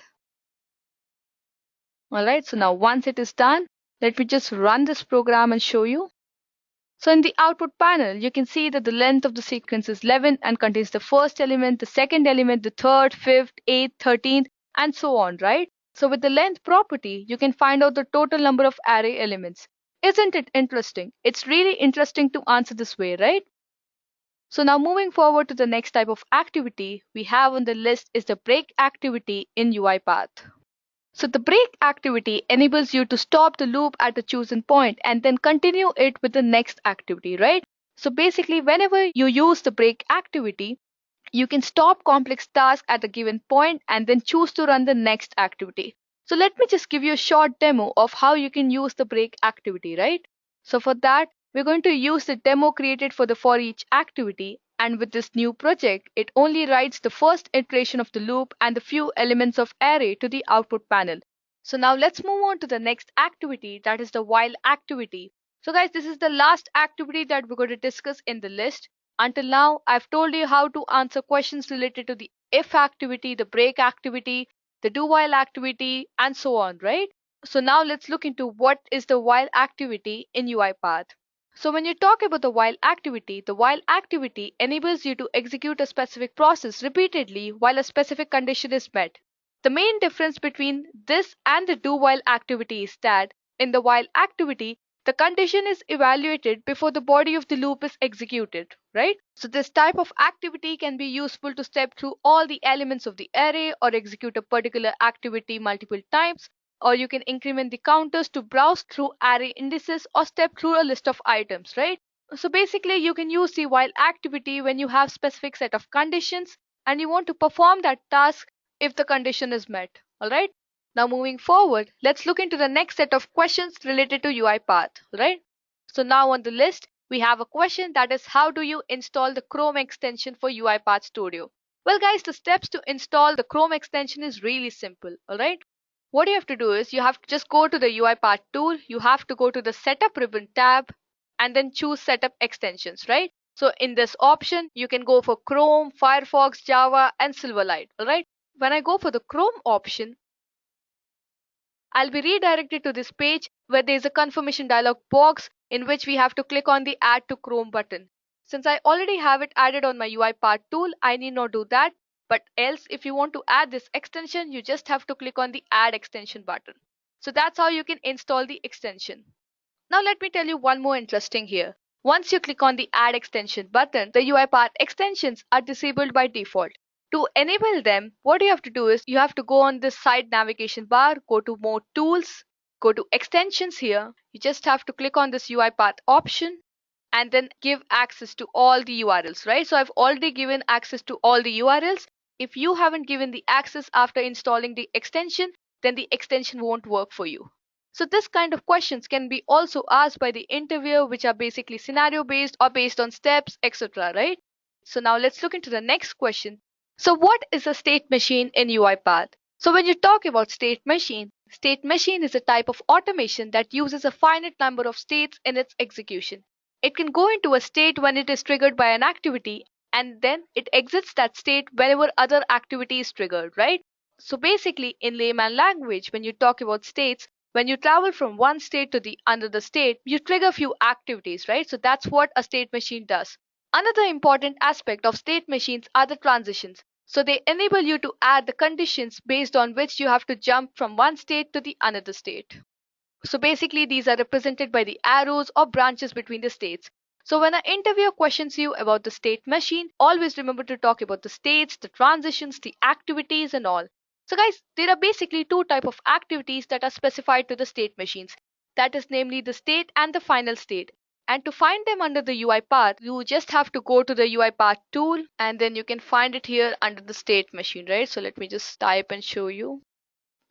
All right, so now once it is done, let me just run this program and show you. So in the output panel, you can see that the length of the sequence is 11 and contains the first element, the second element, the third, fifth, eighth, 13th, and so on, right? So with the length property, you can find out the total number of array elements. Isn't it interesting? It's really interesting to answer this way, right? So now moving forward to the next type of activity we have on the list is the break activity in UiPath. So the break activity enables you to stop the loop at a chosen point and then continue it with the next activity, right? So basically, whenever you use the break activity, you can stop complex tasks at a given point and then choose to run the next activity. So let me just give you a short demo of how you can use the break activity, right? So for that, we're going to use the demo created for the for each activity, and with this new project, it only writes the first iteration of the loop and the few elements of array to the output panel. So now let's move on to the next activity, that is the while activity. So guys, this is the last activity that we're going to discuss in the list. Until now, I've told you how to answer questions related to the if activity, the break activity, the do while activity, and so on, right? So now let's look into what is the while activity in UiPath. So when you talk about the while activity enables you to execute a specific process repeatedly while a specific condition is met. The main difference between this and the do while activity is that in the while activity, the condition is evaluated before the body of the loop is executed, right? So this type of activity can be useful to step through all the elements of the array or execute a particular activity multiple times. or you can increment the counters to browse through array indices or step through a list of items, right? So basically you can use the while activity when you have specific set of conditions and you want to perform that task if the condition is met. All right. Now moving forward, let's look into the next set of questions related to UiPath. All right. So now on the list, we have a question that is how do you install the Chrome extension for UiPath Studio? Well guys, the steps to install the Chrome extension is really simple. All right. What you have to do is you have to just go to the UiPath tool, you have to go to the setup ribbon tab and then choose setup extensions, right? So in this option, you can go for Chrome, Firefox, Java, and Silverlight. All right. When I go for the Chrome option, I'll be redirected to this page where there is a confirmation dialog box in which we have to click on the Add to Chrome button. Since I already have it added on my UiPath tool, I need not do that. But else, if you want to add this extension, you just have to click on the Add Extension button. So that's how you can install the extension. Now let me tell you one more interesting here. Once you click on the Add Extension button, the UiPath extensions are disabled by default. To enable them, what you have to do is you have to go on this side navigation bar, go to More Tools, go to Extensions here. You just have to click on this UiPath option and then give access to all the URLs, right? So I've already given access to all the URLs. If you haven't given the access after installing the extension, then the extension won't work for you. So this kind of questions can be also asked by the interviewer, which are basically scenario based or based on steps, etc. Right? So now let's look into the next question. So what is a state machine in UiPath? So when you talk about state machine is a type of automation that uses a finite number of states in its execution. It can go into a state when it is triggered by an activity and then it exits that state whenever other activity is triggered, right? So basically in layman language, when you talk about states, when you travel from one state to the another state, you trigger few activities, right? So that's what a state machine does. Another important aspect of state machines are the transitions. So they enable you to add the conditions based on which you have to jump from one state to the another state. So basically these are represented by the arrows or branches between the states. So when an interviewer questions you about the state machine, always remember to talk about the states, the transitions, the activities and all. So guys, there are basically two type of activities that are specified to the state machines. That is namely the state and the final state. And to find them under the UiPath, you just have to go to the UiPath tool and then you can find it here under the state machine, right? So let me just type and show you.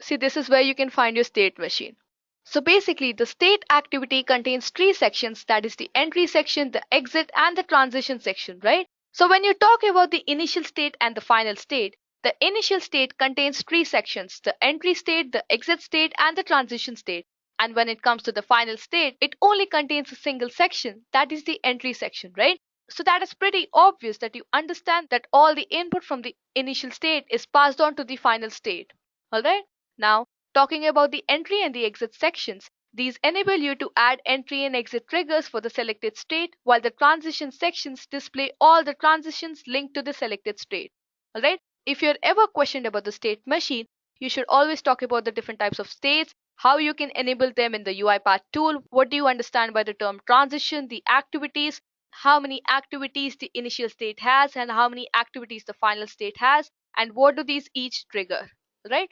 See, this is where you can find your state machine. So basically, the state activity contains three sections, that is the entry section, the exit, and the transition section, right? So when you talk about the initial state and the final state, the initial state contains three sections, the entry state, the exit state, and the transition state. And when it comes to the final state, it only contains a single section, that is the entry section, right? So that is pretty obvious that you understand that all the input from the initial state is passed on to the final state. Alright? Now, talking about the entry and the exit sections, these enable you to add entry and exit triggers for the selected state, while the transition sections display all the transitions linked to the selected state. Alright? If you're ever questioned about the state machine, you should always talk about the different types of states, how you can enable them in the UiPath tool, what do you understand by the term transition, the activities, how many activities the initial state has, and how many activities the final state has, and what do these each trigger, right?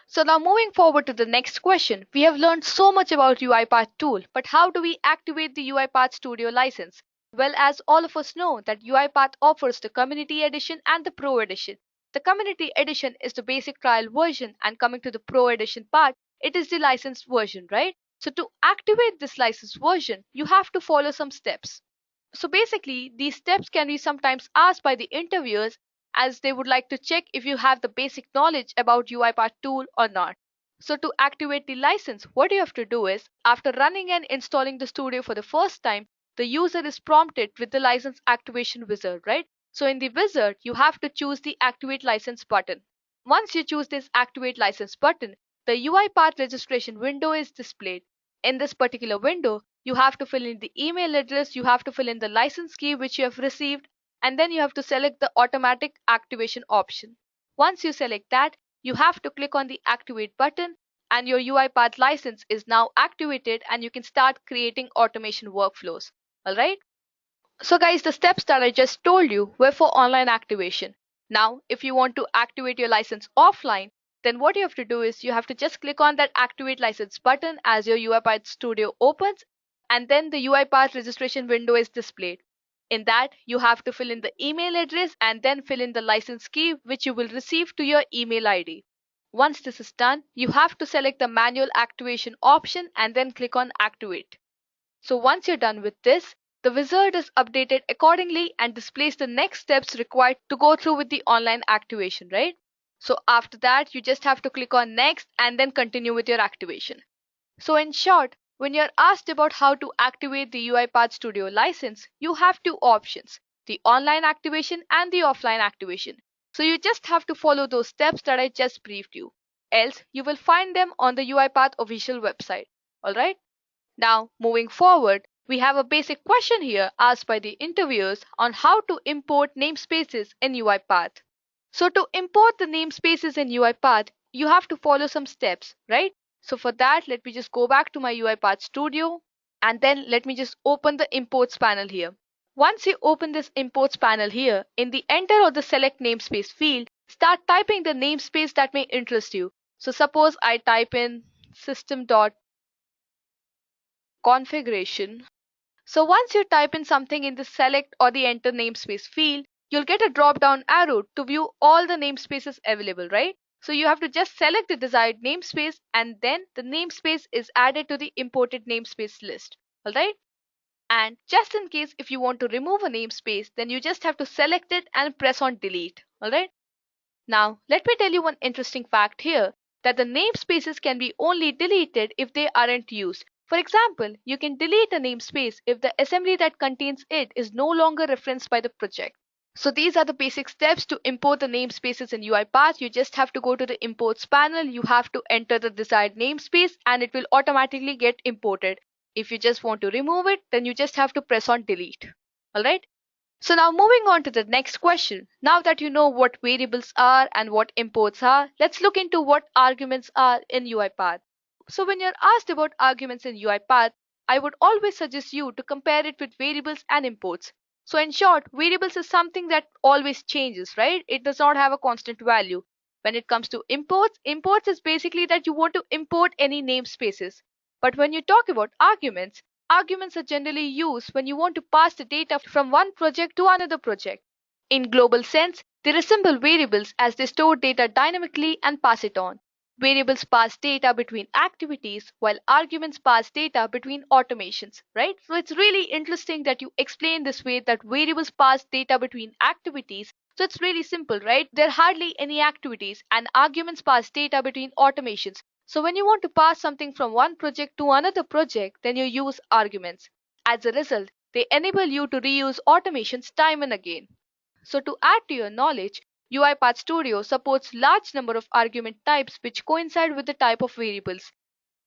So now moving forward to the next question, we have learned so much about UiPath tool, but how do we activate the UiPath Studio license? Well, as all of us know that UiPath offers the Community Edition and the Pro Edition. The Community Edition is the basic trial version and coming to the Pro Edition part, it is the licensed version, right? So to activate this licensed version, you have to follow some steps. So basically, these steps can be sometimes asked by the interviewers as they would like to check if you have the basic knowledge about UiPath tool or not. So to activate the license, what you have to do is, after running and installing the studio for the first time, the user is prompted with the license activation wizard, right? So in the wizard, you have to choose the activate license button. Once you choose this activate license button, the UiPath registration window is displayed. In this particular window, you have to fill in the email address, you have to fill in the license key which you have received, and then you have to select the automatic activation option. Once you select that, you have to click on the activate button and your UiPath license is now activated and you can start creating automation workflows. Alright? So guys, the steps that I just told you were for online activation. Now, if you want to activate your license offline, then what you have to do is you have to just click on that activate license button as your UiPath Studio opens, and then the UiPath registration window is displayed. In that, you have to fill in the email address and then fill in the license key which you will receive to your email ID. Once this is done, you have to select the manual activation option and then click on activate. So once you're done with this, the wizard is updated accordingly and displays the next steps required to go through with the online activation, right? So after that, you just have to click on next and then continue with your activation. So in short, when you're asked about how to activate the UiPath Studio license, you have two options, the online activation and the offline activation. So you just have to follow those steps that I just briefed you. Else, you will find them on the UiPath official website. Alright? Now, moving forward, we have a basic question here asked by the interviewers on how to import namespaces in UiPath. So to import the namespaces in UiPath, you have to follow some steps, right? So for that, let me just go back to my UiPath Studio and then let me just open the imports panel here. Once you open this imports panel here, in the enter or the select namespace field, start typing the namespace that may interest you. So suppose I type in system.configuration. So once you type in something in the select or the enter namespace field, you'll get a drop down arrow to view all the namespaces available, right? So you have to just select the desired namespace and then the namespace is added to the imported namespace list. Alright? And just in case if you want to remove a namespace, then you just have to select it and press on delete. Alright? Now, let me tell you one interesting fact here that the namespaces can be only deleted if they aren't used. For example, you can delete a namespace if the assembly that contains it is no longer referenced by the project. So these are the basic steps to import the namespaces in UiPath. You just have to go to the imports panel, you have to enter the desired namespace and it will automatically get imported. If you just want to remove it, then you just have to press on delete. Alright? So now moving on to the next question. Now that you know what variables are and what imports are, let's look into what arguments are in UiPath. So when you're asked about arguments in UiPath, I would always suggest you to compare it with variables and imports. So in short, variables is something that always changes, right? It does not have a constant value. When it comes to imports, imports is basically that you want to import any namespaces. But when you talk about arguments, arguments are generally used when you want to pass the data from one project to another project. In global sense, they resemble variables as they store data dynamically and pass it on. Variables pass data between activities while arguments pass data between automations, right? So it's really interesting that you explain this way that variables pass data between activities. So it's really simple, right? There are hardly any activities and arguments pass data between automations. So when you want to pass something from one project to another project, then you use arguments. As a result, they enable you to reuse automations time and again. So to add to your knowledge, UiPath Studio supports large number of argument types which coincide with the type of variables.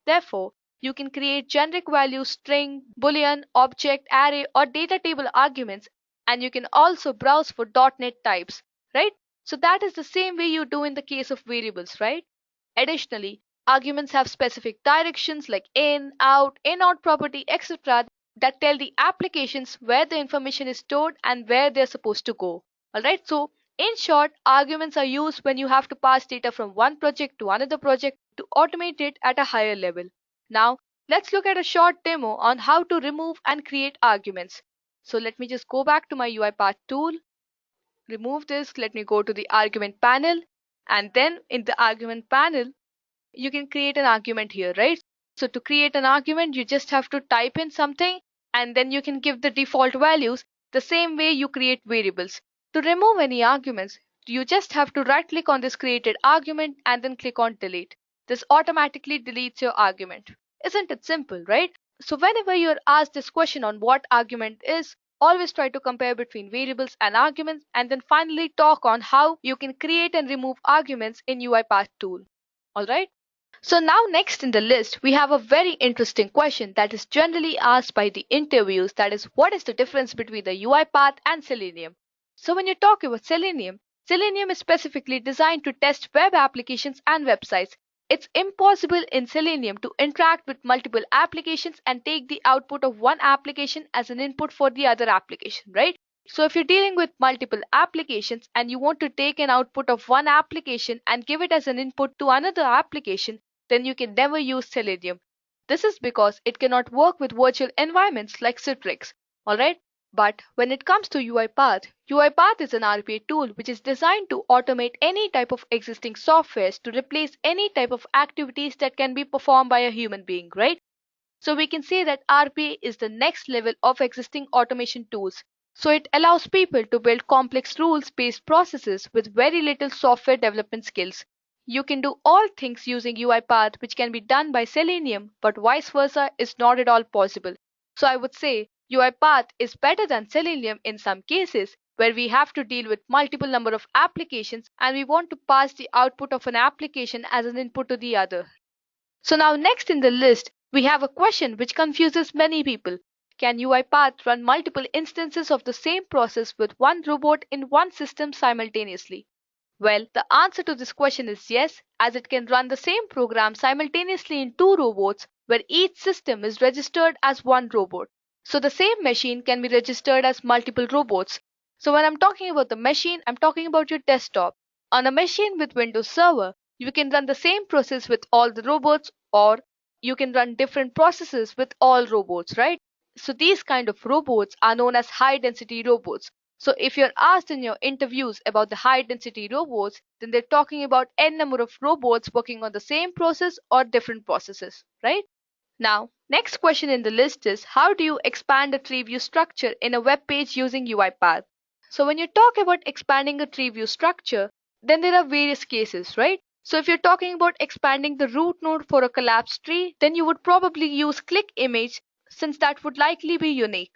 Therefore, you can create generic value string, boolean, object, array or data table arguments, and you can also browse for .NET types, right? So that is the same way you do in the case of variables, right? Additionally, arguments have specific directions like in, out property, etc. that tell the applications where the information is stored and where they're supposed to go. Alright, so in short, arguments are used when you have to pass data from one project to another project to automate it at a higher level. Now, let's look at a short demo on how to remove and create arguments. So let me just go back to my UiPath tool, remove this, let me go to the argument panel, and then in the argument panel, you can create an argument here, right? So to create an argument, you just have to type in something and then you can give the default values the same way you create variables. To remove any arguments, you just have to right click on this created argument and then click on delete. This automatically deletes your argument. Isn't it simple, right? So whenever you're asked this question on what argument is, always try to compare between variables and arguments and then finally talk on how you can create and remove arguments in UiPath tool. Alright? So now next in the list, we have a very interesting question that is generally asked by the interviews, that is what is the difference between the UiPath and Selenium? So when you talk about Selenium, Selenium is specifically designed to test web applications and websites. It's impossible in Selenium to interact with multiple applications and take the output of one application as an input for the other application, right? So if you're dealing with multiple applications and you want to take an output of one application and give it as an input to another application, then you can never use Selenium. This is because it cannot work with virtual environments like Citrix. Alright? But when it comes to UiPath, UiPath is an RPA tool which is designed to automate any type of existing softwares to replace any type of activities that can be performed by a human being, right? So we can say that RPA is the next level of existing automation tools. So it allows people to build complex rules-based processes with very little software development skills. You can do all things using UiPath which can be done by Selenium, but vice versa is not at all possible. So I would say UiPath is better than Selenium in some cases where we have to deal with multiple number of applications and we want to pass the output of an application as an input to the other. So now next in the list, we have a question which confuses many people. Can UiPath run multiple instances of the same process with one robot in one system simultaneously? Well, the answer to this question is yes, as it can run the same program simultaneously in two robots where each system is registered as one robot. So the same machine can be registered as multiple robots. So when I'm talking about the machine, I'm talking about your desktop. On a machine with Windows Server, you can run the same process with all the robots, or you can run different processes with all robots, right? So these kind of robots are known as high density robots. So if you're asked in your interviews about the high density robots, then they're talking about n number of robots working on the same process or different processes, right? Now, next question in the list is how do you expand a tree view structure in a web page using UiPath? So when you talk about expanding a tree view structure, then there are various cases, right? So if you're talking about expanding the root node for a collapsed tree, then you would probably use click image since that would likely be unique.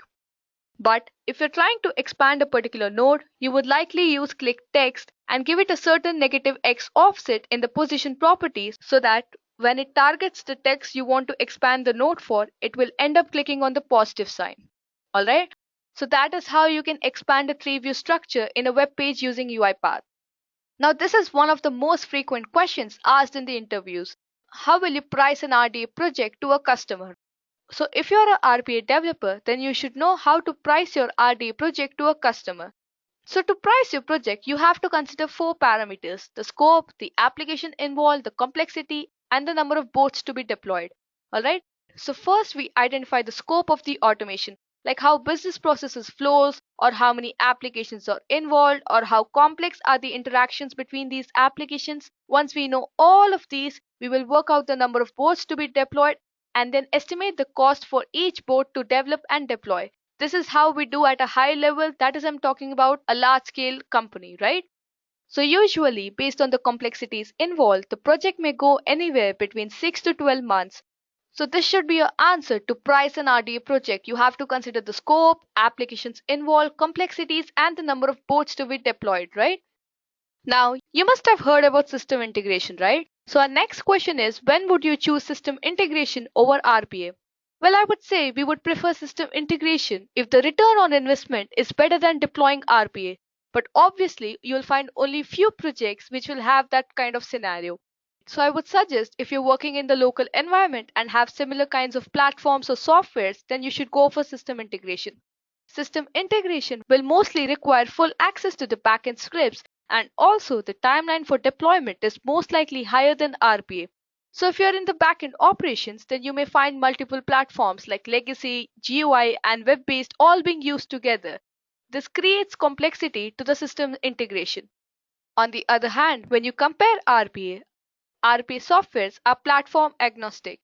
But if you're trying to expand a particular node, you would likely use click text and give it a certain negative x offset in the position properties so that when it targets the text you want to expand the node for, it will end up clicking on the positive sign. Alright? So that is how you can expand a tree view structure in a web page using UiPath. Now this is one of the most frequent questions asked in the interviews. How will you price an RDA project to a customer? So if you're a RPA developer, then you should know how to price your RDA project to a customer. So to price your project, you have to consider four parameters: the scope, the application involved, the complexity, and the number of boards to be deployed. Alright? So first we identify the scope of the automation, like how business processes flows, or how many applications are involved, or how complex are the interactions between these applications. Once we know all of these, we will work out the number of boards to be deployed and then estimate the cost for each board to develop and deploy. This is how we do at a high level. That is, I'm talking about a large scale company, right? So usually based on the complexities involved, the project may go anywhere between 6 to 12 months. So this should be your answer to price an RDA project. You have to consider the scope, applications involved, complexities, and the number of boards to be deployed, right? Now, you must have heard about system integration, right? So our next question is, when would you choose system integration over RPA? Well, I would say we would prefer system integration if the return on investment is better than deploying RPA. But obviously, you'll find only few projects which will have that kind of scenario. So I would suggest if you're working in the local environment and have similar kinds of platforms or softwares, then you should go for system integration. System integration will mostly require full access to the backend scripts, and also the timeline for deployment is most likely higher than RPA. So if you're in the backend operations, then you may find multiple platforms like legacy, GUI, and web-based all being used together. This creates complexity to the system integration. On the other hand, when you compare RPA softwares are platform agnostic.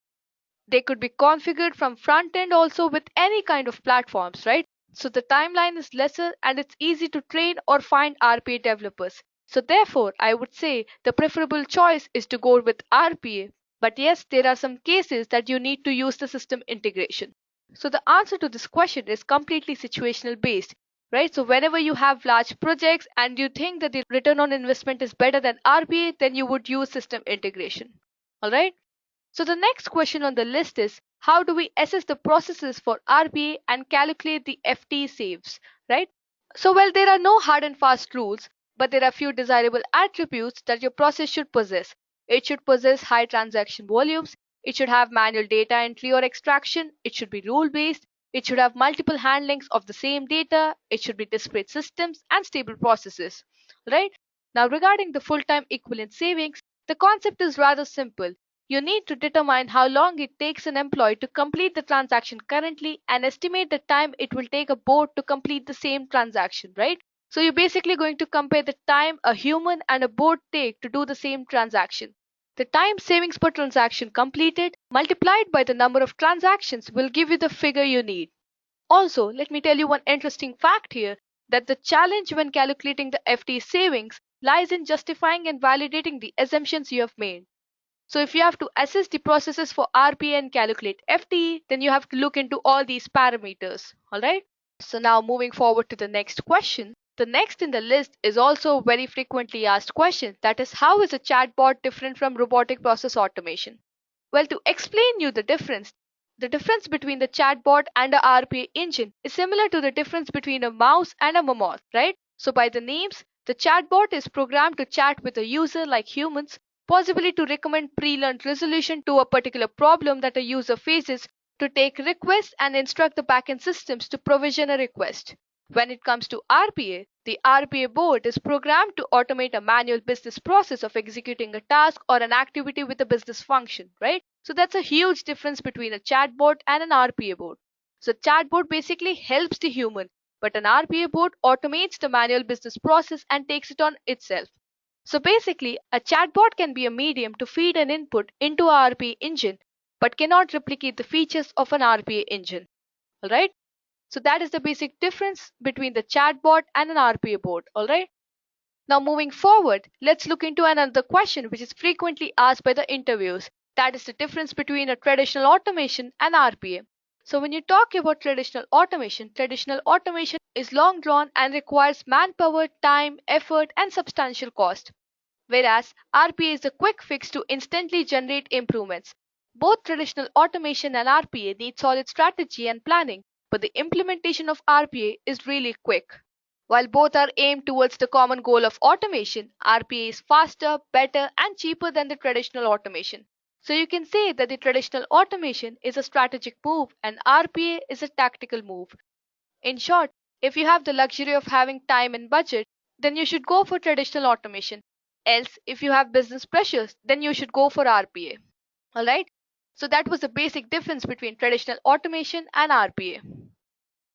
They could be configured from front end also with any kind of platforms, right? So the timeline is lesser and it's easy to train or find RPA developers. So therefore, I would say the preferable choice is to go with RPA. But yes, there are some cases that you need to use the system integration. So the answer to this question is completely situational based, right? So whenever you have large projects and you think that the return on investment is better than RPA, then you would use system integration. All right? So the next question on the list is how do we assess the processes for RPA and calculate the FT saves, right? So well, there are no hard and fast rules, but there are few desirable attributes that your process should possess. It should possess high transaction volumes, it should have manual data entry or extraction, it should be rule based, It should have multiple handlings of the same data. It should be disparate systems and stable processes, right? Now, regarding the full-time equivalent savings, the concept is rather simple. You need to determine how long it takes an employee to complete the transaction currently and estimate the time it will take a bot to complete the same transaction, right? So you're basically going to compare the time a human and a bot take to do the same transaction. The time savings per transaction completed multiplied by the number of transactions will give you the figure you need. Also, let me tell you one interesting fact here, that the challenge when calculating the FT savings lies in justifying and validating the assumptions you have made. So if you have to assess the processes for RPA and calculate FTE, then you have to look into all these parameters. Alright? So now moving forward to the next question. The next in the list is also a very frequently asked question, that is, how is a chatbot different from robotic process automation? Well, to explain you the difference between the chatbot and a RPA engine is similar to the difference between a mouse and a mammoth, right? So by the names, the chatbot is programmed to chat with a user like humans, possibly to recommend pre-learned resolution to a particular problem that a user faces, to take requests and instruct the backend systems to provision a request. When it comes to RPA, the RPA bot is programmed to automate a manual business process of executing a task or an activity with a business function, right? So that's a huge difference between a chatbot and an RPA bot. So chatbot basically helps the human, but an RPA bot automates the manual business process and takes it on itself. So basically, a chatbot can be a medium to feed an input into a RPA engine, but cannot replicate the features of an RPA engine. Alright? So that is the basic difference between the chatbot and an RPA bot. Alright? Now moving forward, let's look into another question which is frequently asked by the interviews. That is the difference between a traditional automation and RPA. So when you talk about traditional automation is long drawn and requires manpower, time, effort, and substantial cost. Whereas RPA is a quick fix to instantly generate improvements. Both traditional automation and RPA need solid strategy and planning, but the implementation of RPA is really quick. While both are aimed towards the common goal of automation, RPA is faster, better, and cheaper than the traditional automation. So you can say that the traditional automation is a strategic move and RPA is a tactical move. In short, if you have the luxury of having time and budget, then you should go for traditional automation. Else, if you have business pressures, then you should go for RPA. Alright? So that was the basic difference between traditional automation and RPA.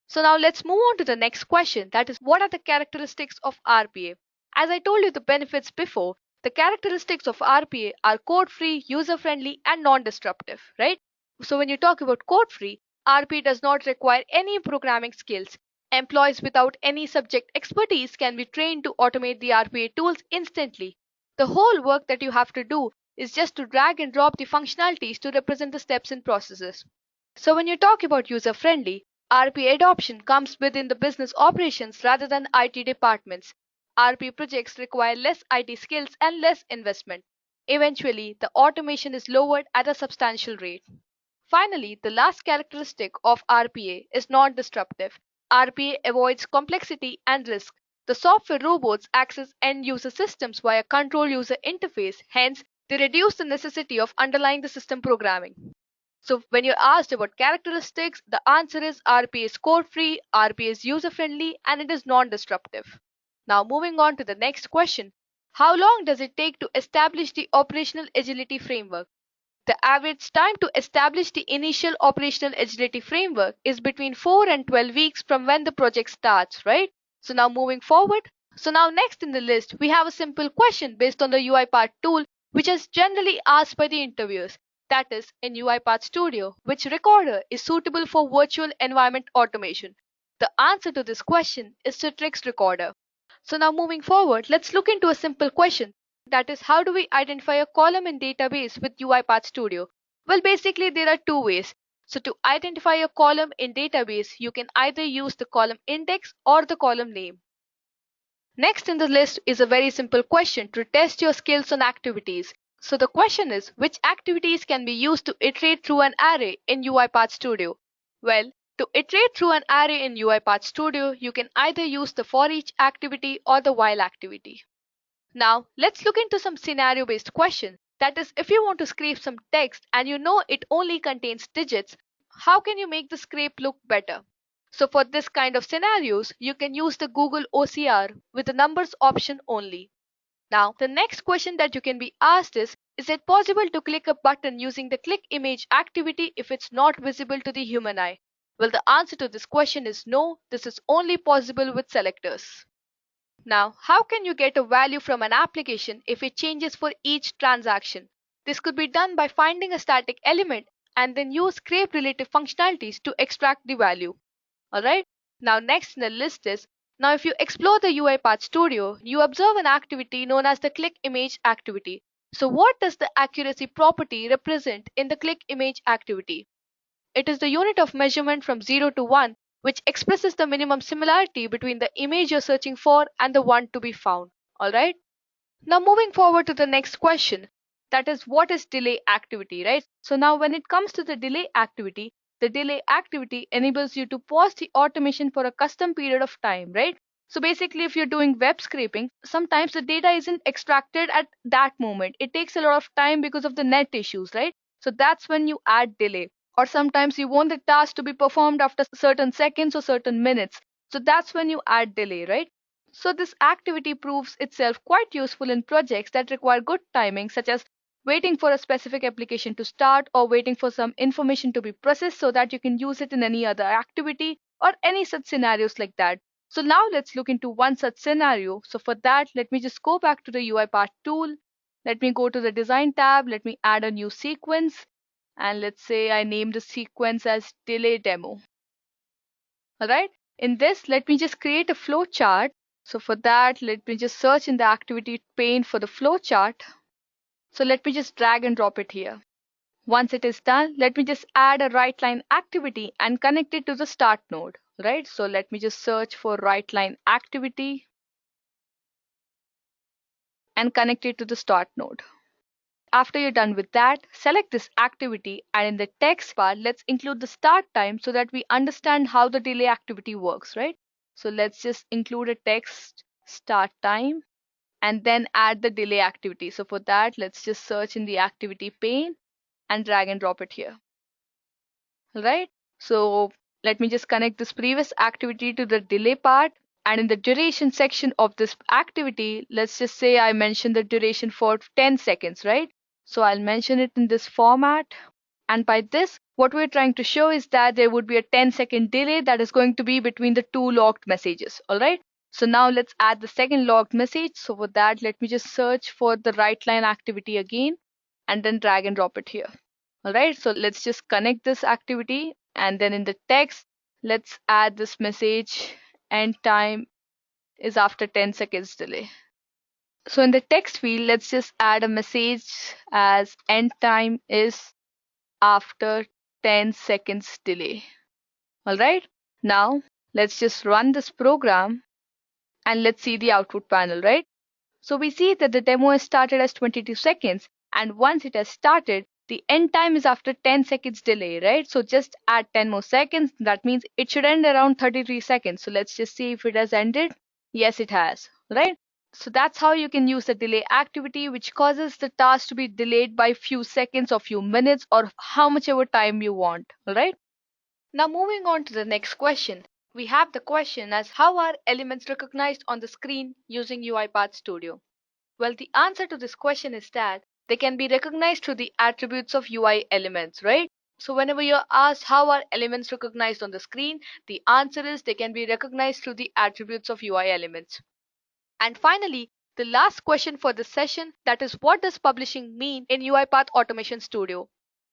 So now let's move on to the next question, that is, what are the characteristics of RPA? As I told you the benefits before, the characteristics of RPA are code-free, user-friendly, and non-disruptive, right? So when you talk about code-free, RPA does not require any programming skills. Employees without any subject expertise can be trained to automate the RPA tools instantly. The whole work that you have to do is just to drag and drop the functionalities to represent the steps and processes. So when you talk about user-friendly, RPA adoption comes within the business operations rather than IT departments. RPA projects require less IT skills and less investment. Eventually, the automation is lowered at a substantial rate. Finally, the last characteristic of RPA is non-disruptive. RPA avoids complexity and risk. The software robots access end-user systems via control user interface, hence, they reduce the necessity of underlying the system programming. So when you're asked about characteristics, the answer is RPA is code-free, RPA is user-friendly, and it is non-disruptive. Now moving on to the next question. How long does it take to establish the operational agility framework? The average time to establish the initial operational agility framework is between 4 and 12 weeks from when the project starts, right? So now moving forward. So now next in the list, we have a simple question based on the UiPath tool, which is generally asked by the interviewers. That is, in UiPath Studio, which recorder is suitable for virtual environment automation? The answer to this question is Citrix Recorder. So now moving forward, let's look into a simple question. That is, how do we identify a column in database with UiPath Studio? Well, basically there are two ways. So to identify a column in database, you can either use the column index or the column name. Next in the list is a very simple question to test your skills on activities. So the question is, which activities can be used to iterate through an array in UiPath Studio? Well, to iterate through an array in UiPath Studio, you can either use the for each activity or the while activity. Now, let's look into some scenario-based questions. That is, if you want to scrape some text and you know it only contains digits, how can you make the scrape look better? So for this kind of scenarios, you can use the Google OCR with the numbers option only. Now, the next question that you can be asked is it possible to click a button using the click image activity if it's not visible to the human eye? Well, the answer to this question is no, this is only possible with selectors. Now, how can you get a value from an application if it changes for each transaction? This could be done by finding a static element and then use scrape related functionalities to extract the value. Alright, now next in the list is, now if you explore the UiPath Studio, you observe an activity known as the click image activity. So what does the accuracy property represent in the click image activity? It is the unit of measurement from 0 to 1 which expresses the minimum similarity between the image you're searching for and the one to be found. Alright, now moving forward to the next question, that is what is delay activity, right? So now when it comes to the delay activity enables you to pause the automation for a custom period of time, right? So basically if you're doing web scraping, sometimes the data isn't extracted at that moment. It takes a lot of time because of the net issues, right? So that's when you add delay. Or sometimes you want the task to be performed after certain seconds or certain minutes. So that's when you add delay, right? So this activity proves itself quite useful in projects that require good timing, such as waiting for a specific application to start or waiting for some information to be processed so that you can use it in any other activity or any such scenarios like that. So now let's look into one such scenario. So for that, let me just go back to the UiPath tool. Let me go to the design tab. Let me add a new sequence. And let's say I name the sequence as delay demo. Alright, in this, let me just create a flow chart. So for that, let me just search in the activity pane for the flow chart. So let me just drag and drop it here. Once it is done, let me just add a write line activity and connect it to the start node. Right, so let me just search for write line activity and connect it to the start node. After you're done with that, select this activity and in the text bar, let's include the start time so that we understand how the delay activity works, right? So let's just include a text start time and then add the delay activity. So for that, let's just search in the activity pane and drag and drop it here. All right. So let me just connect this previous activity to the delay part. And in the duration section of this activity, let's just say I mentioned the duration for 10 seconds, right? So I'll mention it in this format. And by this, what we're trying to show is that there would be a 10-second delay that is going to be between the two logged messages. All right. So now let's add the second logged message. So for that, let me just search for the write line activity again and then drag and drop it here. All right. So let's just connect this activity and then in the text, let's add this message end time is after 10 seconds delay. So in the text field, let's just add a message as end time is after 10 seconds delay. All right. Now let's just run this program and let's see the output panel, right? So we see that the demo is started as 22 seconds and once it has started, the end time is after 10 seconds delay, right? So just add 10 more seconds. That means it should end around 33 seconds. So let's just see if it has ended. Yes, it has, right? So that's how you can use the delay activity, which causes the task to be delayed by few seconds or few minutes or how much ever time you want, all right? Now moving on to the next question. We have the question as how are elements recognized on the screen using UiPath Studio? Well, the answer to this question is that they can be recognized through the attributes of UI elements, right? So whenever you're asked how are elements recognized on the screen, the answer is they can be recognized through the attributes of UI elements. And finally, the last question for this session, that is what does publishing mean in UiPath Automation Studio?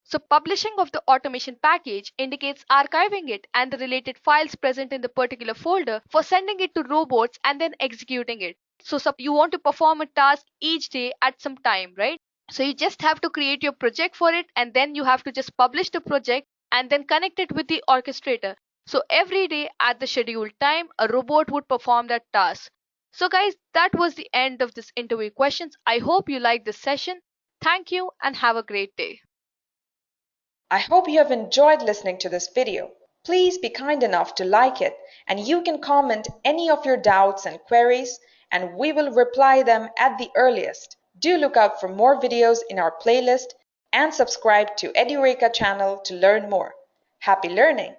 So publishing of the automation package indicates archiving it and the related files present in the particular folder for sending it to robots and then executing it. So you want to perform a task each day at some time, right? So you just have to create your project for it and then you have to just publish the project and then connect it with the orchestrator. So every day at the scheduled time, a robot would perform that task. So guys, that was the end of this interview questions. I hope you liked this session. Thank you and have a great day. I hope you have enjoyed listening to this video. Please be kind enough to like it and you can comment any of your doubts and queries and we will reply them at the earliest. Do look out for more videos in our playlist and subscribe to Edureka channel to learn more. Happy learning!